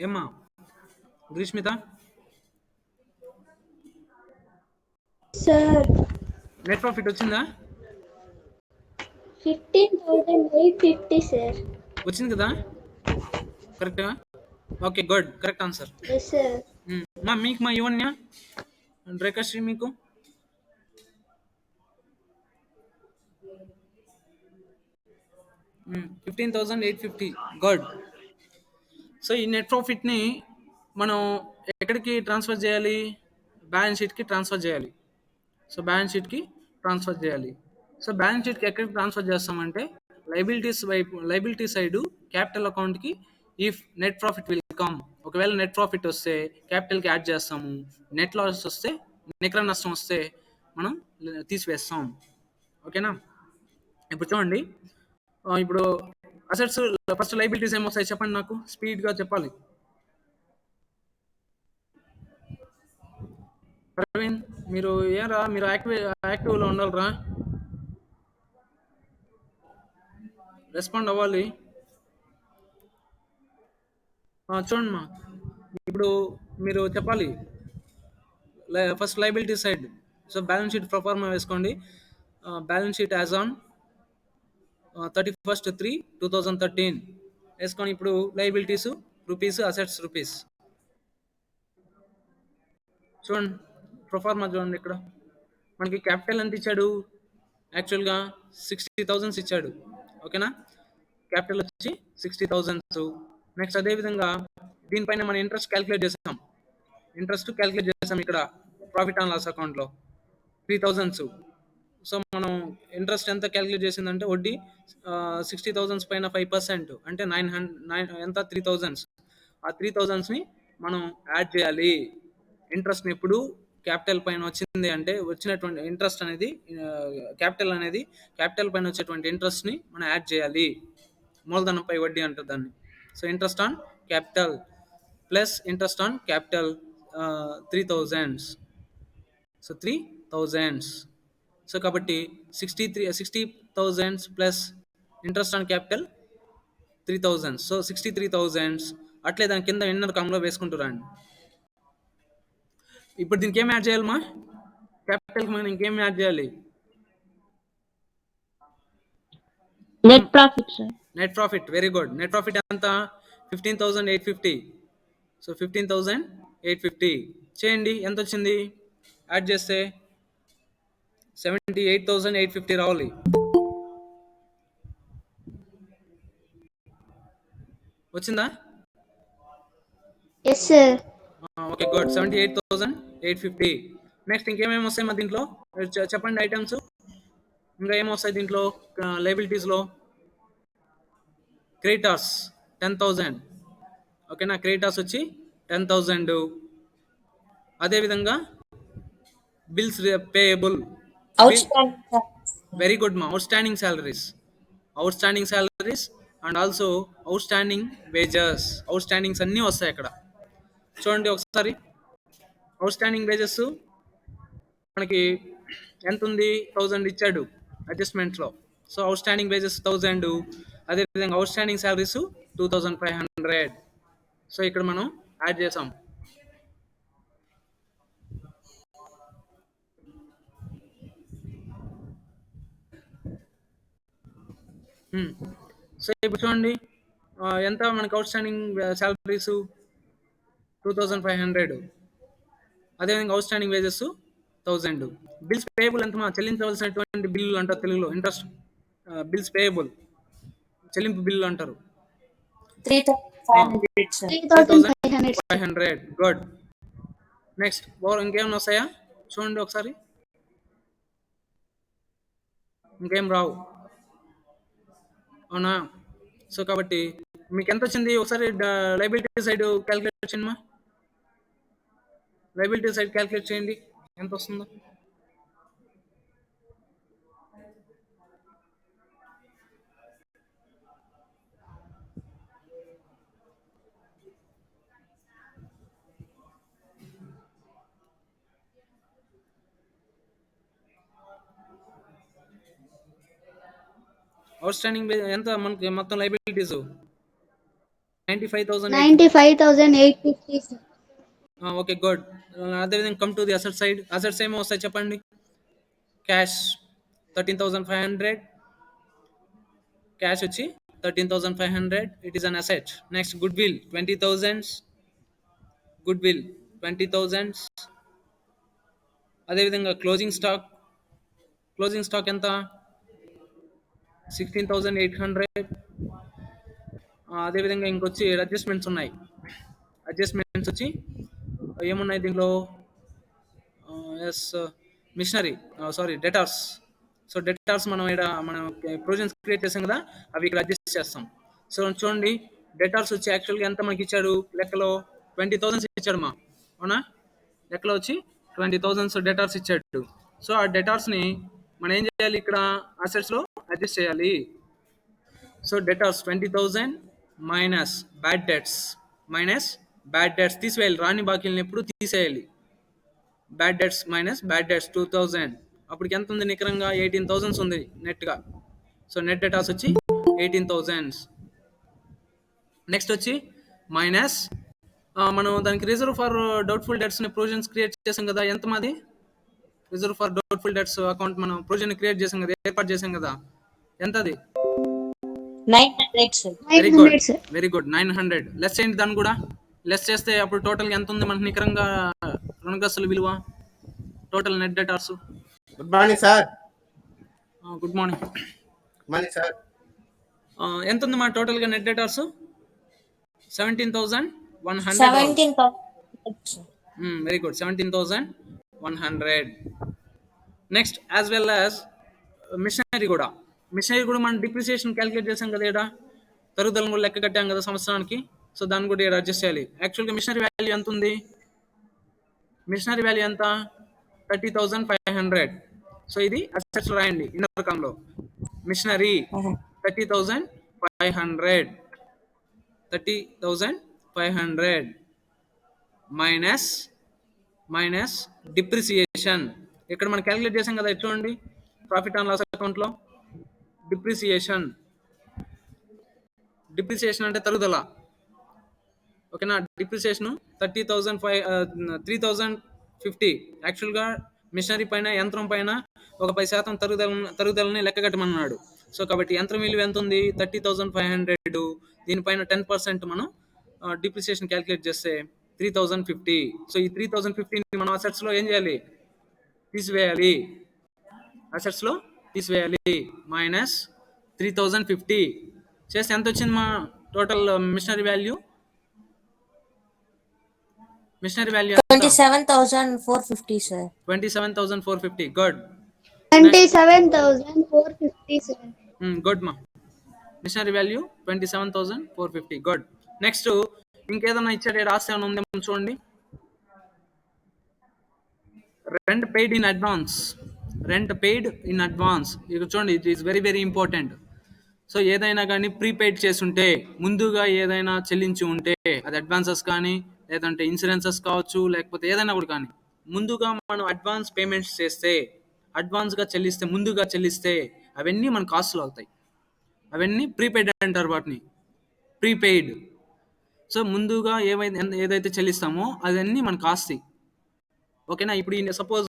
ఏమ్మా గ్రీష్మిత? సార్ నెట్ ప్రాఫిట్ వచ్చిందా? 15,850 సార్. వచ్చింది కదా, కరెక్ట్గా? Okay, good, correct answer. Yes sir. మా మీకు మా యువన్య అండ్ రేఖశ్రీ మీకు? $15,850. గుడ్. సో ఈ నెట్ ప్రాఫిట్ని మనం ఎక్కడికి ట్రాన్స్ఫర్ చేయాలి? బ్యాలెన్స్ షీట్కి ట్రాన్స్ఫర్ చేయాలి. సో బ్యాలెన్స్ షీట్కి ట్రాన్స్ఫర్ చేయాలి. సో బ్యాలెన్స్ షీట్కి ఎక్కడికి ట్రాన్స్ఫర్ చేస్తామంటే లైబిలిటీస్ వైపు, లైబిలిటీ సైడు క్యాపిటల్ అకౌంట్కి if net profit will come. ఒకవేళ నెట్ ప్రాఫిట్ వస్తే క్యాపిటల్కి యాడ్ చేస్తాము, నెట్ లాస్ వస్తే నికర నష్టం వస్తే మనం తీసివేస్తాం. ఓకేనా? ఇప్పుడు చూడండి, ఇప్పుడు అసెట్స్ ఫస్ట్ లైబిలిటీస్ ఏమొస్తాయి చెప్పండి, నాకు స్పీడ్గా చెప్పాలి. ప్రవీణ్, మీరు ఏరా, మీరు యాక్టివ్లో ఉండాలిరా, రెస్పాండ్ అవ్వాలి. చూడండి మా, ఇప్పుడు మీరు చెప్పాలి first liability side. So balance sheet proforma వేసుకోండి. బ్యాలెన్స్ షీట్ యాజ్ ఆన్ 31/3/2013 వేసుకొని ఇప్పుడు లైబిలిటీస్ రూపీస్, అసెట్స్ రూపీస్. చూడండి ప్రొఫార్మా చూడండి, ఇక్కడ మనకి క్యాపిటల్ ఎంత ఇచ్చాడు, యాక్చువల్గా 60,000 ఇచ్చాడు. ఓకేనా? క్యాపిటల్ వచ్చి 60,000. నెక్స్ట్ అదేవిధంగా దీనిపైన మనం ఇంట్రెస్ట్ క్యాలిక్యులేట్ చేసాం ఇక్కడ ప్రాఫిట్ అండ్ లాస్ అకౌంట్లో 3,000. సో మనం ఇంట్రెస్ట్ ఎంత క్యాలిక్యులేట్ చేసిందంటే వడ్డీ 60,000 పైన 5% అంటే 900 ఎంత 3,000. ఆ 3,000ని మనం యాడ్ చేయాలి. ఇంట్రెస్ట్ని ఎప్పుడు క్యాపిటల్ పైన వచ్చింది అంటే వచ్చినటువంటి ఇంట్రెస్ట్ అనేది క్యాపిటల్ పైన వచ్చేటువంటి ఇంట్రెస్ట్ని మనం యాడ్ చేయాలి. మూలధనంపై వడ్డీ అంటారు దాన్ని. So interest on capital plus interest on capital 3,000. So 3,000. So కాబట్టి 60,000 plus interest on capital 3,000. So 63,000. అట్లే దాని కింద ఇన్నర్ కామ్లో వేసుకుంటురండి. ఇప్పుడు దీనికి ఏం యాడ్ చేయాలమ్మా? క్యాపిటల్కి మనం ఇంకేం యాడ్ చేయాలి? Net profit sir. Net profit. Very good. Net profit ఎంత? 15,850. సో 15,850 చేయండి. ఎంత వచ్చింది? యాడ్ చేస్తే 78,850 రావాలి. వచ్చిందా? Yes, sir. Okay good. 78,850. Next ఇంకేమేమి వస్తాయి మా దీంట్లో చెప్పండి ఐటమ్స్. ఇంకా ఏమొస్తాయి దీంట్లో లైబిలిటీస్లో? క్రెడిటార్స్ 10,000. ఓకేనా? క్రెడిటార్స్ వచ్చి 10,000. అదేవిధంగా బిల్స్ పేయబుల్. వెరీ గుడ్ మా. Outstanding salaries and also outstanding wages. Outstandings అన్నీ వస్తాయి అక్కడ. చూడండి ఒకసారి, అవుట్స్టాండింగ్ వేజెస్ మనకి ఎంత ఉంది? 1,000 ఇచ్చాడు అడ్జస్ట్మెంట్లో. So outstanding wages 1,000. అదేవిధంగా అవుట్స్టాండింగ్ శాలరీస్ 2,500. సో ఇక్కడ మనం యాడ్ చేసాం. సో ఇప్పుడు చూడండి ఎంత మనకి అవుట్స్టాండింగ్ శాలరీస్ 2,500. అదేవిధంగా అవుట్స్టాండింగ్ వేజెస్ 1,000. బిల్స్ పేయబుల్ ఎంత? చెల్లించవలసినటువంటి బిల్లులు అంటారు తెలుగులో. ఇంట్రెస్ట్ బిల్స్ పేయబుల్, చెల్లింపు బిల్లు అంటారు. 3,500. గుడ్. నెక్స్ట్ ఇంకేమైనా వస్తాయా చూడండి ఒకసారి. ఇంకేం రావు, అవునా? సో కాబట్టి మీకు ఎంత వచ్చింది? ఒకసారి లైబిలిటీ సైడ్ క్యాలిక్యులేట్ చేయండి. లైబిలిటీ సైడ్ క్యాలిక్యులేట్ చేయండి ఎంత వస్తుందో. అవుట్స్టాండింగ్ ఎంత మనకి మొత్తం లైబిలిటీస్? 95,850, sir. Okay good. అదేవిధంగా come to the asset side. Assets ఏమో వస్తాయి చెప్పండి. క్యాష్ 13,500. క్యాష్ వచ్చి 13,500. It is an asset. Next goodwill 20,000. Goodwill 20,000. అదేవిధంగా క్లోజింగ్ స్టాక్ ఎంత? 16,800. అదేవిధంగా ఇంకొచ్చి అడ్జస్ట్మెంట్స్ ఉన్నాయి. అడ్జస్ట్మెంట్స్ వచ్చి ఏమున్నాయి దీంట్లో? Machinery, debtors. సో డెటార్స్ మనం ప్రొవిజన్స్ క్రియేట్ చేసాం కదా, అవి ఇక్కడ అడ్జస్ట్ చేస్తాం. సో చూడండి, డెటార్స్ వచ్చి యాక్చువల్గా ఎంత మనకి ఇచ్చాడు లెక్కలో? 20,000 ఇచ్చాడు మా, అవునా? లెక్కలో వచ్చి 20,000 డేటార్స్ ఇచ్చాడు. సో ఆ డేటార్స్ని మనం ఏం చేయాలి, ఇక్కడ అసెట్స్లో అడ్జస్ట్ చేయాలి. So debtors 20,000 minus bad debts తీసివేయాలి. రాని బాకీలను ఎప్పుడు తీసేయాలి. Bad debts minus bad debts 2,000. అప్పటికి ఎంత ఉంది నికరంగా? 18,000 ఉంది నెట్గా. సో నెట్ డేటాస్ వచ్చి 18,000. నెక్స్ట్ వచ్చి మైనస్ మనం దానికి రిజర్వ్ ఫర్ డౌట్ఫుల్ డెట్స్ని ప్రొవిజన్స్ క్రియేట్ చేసాం కదా. ఎంత మాది reserve for doubtful debts account మనం ప్రొవిజన్ క్రియేట్ చేసాం కదా, ఏర్పాటు చేసాం కదా. ఎంత అది? 900 sir. Very good 900. లెస్ చేయండి దాన్ని కూడా. లెస్ చేస్తే అప్పుడు టోటల్గా ఎంత ఉంది మనకి నికరంగా రుణగ్రస్తుల విలువ? Total net debtors. Good morning sir. Good morning. Good morning sir. ఎంత ఉంది మా టోటల్గా net debtors? 17,100. 17,000 sir. Very good 17,100. Next as well as machinery కూడా మనం డిప్రిసియేషన్ క్యాలిక్యులేట్ చేసాం కదా. ఇక్కడ తరుగుదలను కూడా లెక్క కట్టాం కదా సంవత్సరానికి. సో దాన్ని కూడా ఇక్కడ అడ్జస్ట్ చేయాలి. యాక్చువల్గా మిషనరీ వాల్యూ ఎంత ఉంది? మిషనరీ వాల్యూ ఎంత? 30,500. సో ఇది అసెట్స్ రాయండి ఇన్నర్ కాలంలో. Machinery 30,500 minus depreciation. ఇక్కడ మనం క్యాలిక్యులేట్ చేసాం కదా. చూడండి ప్రాఫిట్ అండ్ లాస్ అకౌంట్లో డిప్రిసియేషన్ అంటే తరుగుదల. ఓకేనా. డిప్రిసియేషన్ 3,050. యాక్చువల్గా మిషనరీ పైన, యంత్రం పైన ఒక 10% తరుగుదలని లెక్క కట్టమన్నాడు. సో కాబట్టి యంత్రం విలువ ఎంత ఉంది? 30,500. దీనిపైన 10% మనం డిప్రిసియేషన్ క్యాలిక్యులేట్ చేస్తే 3,050. సో ఈ 3,050ని మనం అసెట్స్లో ఏం చేయాలి? తీసివేయాలి. అసెట్స్లో తీసివేయాలి. మైనస్ 3,050 చేస్తే ఎంత వచ్చింది మా total machinery value? 27,450 sir. 27,450. Good. 27,450 sir. Good మా. Machinery value 27,450. గుడ్. నెక్స్ట్ ఇంకేదన్నా ఇచ్చాడు రాస్తే ఉందేమో చూడండి. Rent paid in advance. ఇక చూడండి, it is very very important. So ఏదైనా కానీ ప్రీపెయిడ్ చేసి ఉంటే, ముందుగా ఏదైనా చెల్లించి ఉంటే, అది అడ్వాన్సెస్ కానీ లేదంటే ఇన్సూరెన్సెస్ కావచ్చు, లేకపోతే ఏదైనా కూడా కానీ, ముందుగా మనం అడ్వాన్స్ పేమెంట్స్ చేస్తే, ముందుగా చెల్లిస్తే అవన్నీ మన కాస్ట్లో అవుతాయి. అవన్నీ ప్రీపెయిడ్ అంటారు వాటిని, ప్రీపెయిడ్. సో ముందుగా ఏదైతే చెల్లిస్తామో అదన్నీ మన కాస్ట్. ఓకేనా. ఇప్పుడు సపోజ్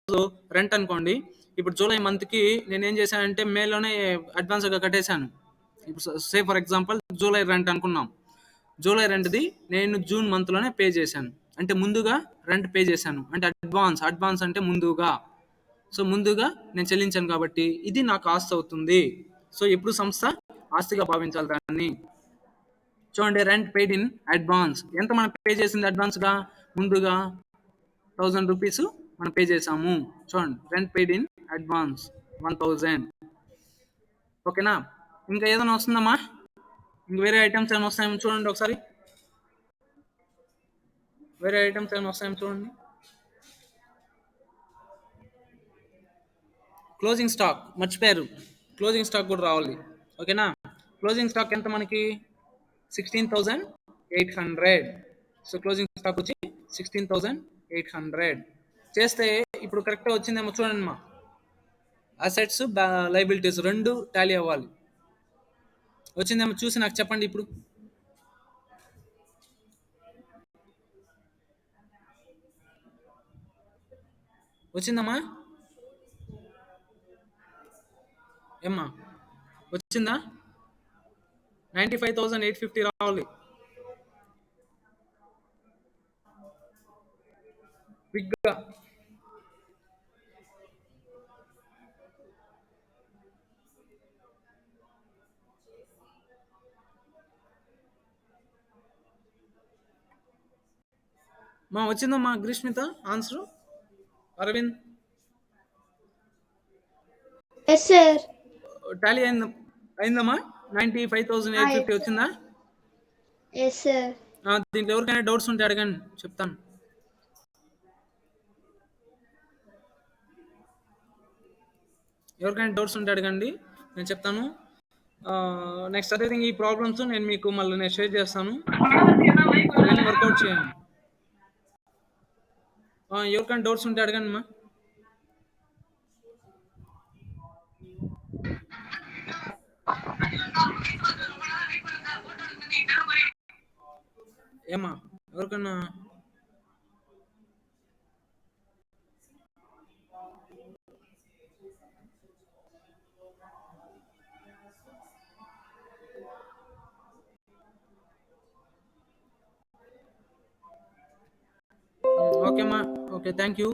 రెంట్ అనుకోండి. ఇప్పుడు జూలై మంత్కి నేనేం చేశానంటే మేలోనే అడ్వాన్స్గా కట్టేశాను. ఇప్పుడు say for example July rent అనుకున్నాం. జూలై రెంట్ది నేను జూన్ మంత్లోనే పే చేశాను. అంటే ముందుగా రెంట్ పే చేశాను. అంటే అడ్వాన్స్ అంటే ముందుగా. సో ముందుగా నేను చెల్లించాను కాబట్టి ఇది నాకు ఆస్తి అవుతుంది. సో ఎప్పుడు సంస్థ ఆస్తిగా భావించాలి దాన్ని. చూడండి, రెంట్ పెయిడ్ ఇన్ అడ్వాన్స్. ఎంత మనం పే చేసింది అడ్వాన్స్గా? ముందుగా 1,000 రూపీస్ మనం పే చేసాము. చూడండి, రెంట్ పెయిడ్ ఇన్ అడ్వాన్స్ 1,000. ఓకేనా. ఇంకా ఏదైనా వస్తుందమ్మా? ఇంక వేరే ఐటమ్స్ ఏమైనా వస్తాయేమో చూడండి ఒకసారి. వేరే ఐటమ్స్ ఏమైనా వస్తాయేమో చూడండి. క్లోజింగ్ స్టాక్ మర్చిపోయారు. క్లోజింగ్ స్టాక్ కూడా రావాలి. ఓకేనా. క్లోజింగ్ స్టాక్ ఎంత మనకి? 16,800. సో క్లోజింగ్ స్టాక్ వచ్చి 16,800 చేస్తే ఇప్పుడు కరెక్ట్గా వచ్చిందేమో చూడండి మా. అసెట్స్ లయబిలిటీస్ రెండు టాలీ అవ్వాలి. వచ్చిందేమో చూసి నాకు చెప్పండి. ఇప్పుడు వచ్చిందమ్మా? ఏమ్మా వచ్చిందా? 95,850 రావాలి. బిగ్గా మా వచ్చిందమ్మా Greeshmitha answer? Aravind Yes sir. Tally అయిందమ్మా? 95,850 వచ్చిందా? Yes sir. దీంట్లో ఎవరికైనా డౌట్స్ ఉంటే అడగండి, చెప్తాను. ఎవరికైనా డౌట్స్ ఉంటే అడగండి, నేను చెప్తాను. నెక్స్ట్ అదే థింగ్, ఈ ప్రాబ్లమ్స్ నేను మీకు మళ్ళీ నేను షేర్ చేస్తాను, ఇవన్నీ వర్కౌట్ చేయండి. ఎవరికైనా డౌట్స్ ఉంటే అడగండి మా. ఏమా ఎవరికన్నా ఓకే అమ్మా, ఓకే, థ్యాంక్ యూ.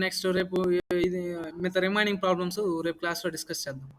నెక్స్ట్ రేపు ఇది మిగతా రిమైనింగ్ ప్రాబ్లమ్స్ రేపు క్లాస్లో డిస్కస్ చేద్దాం.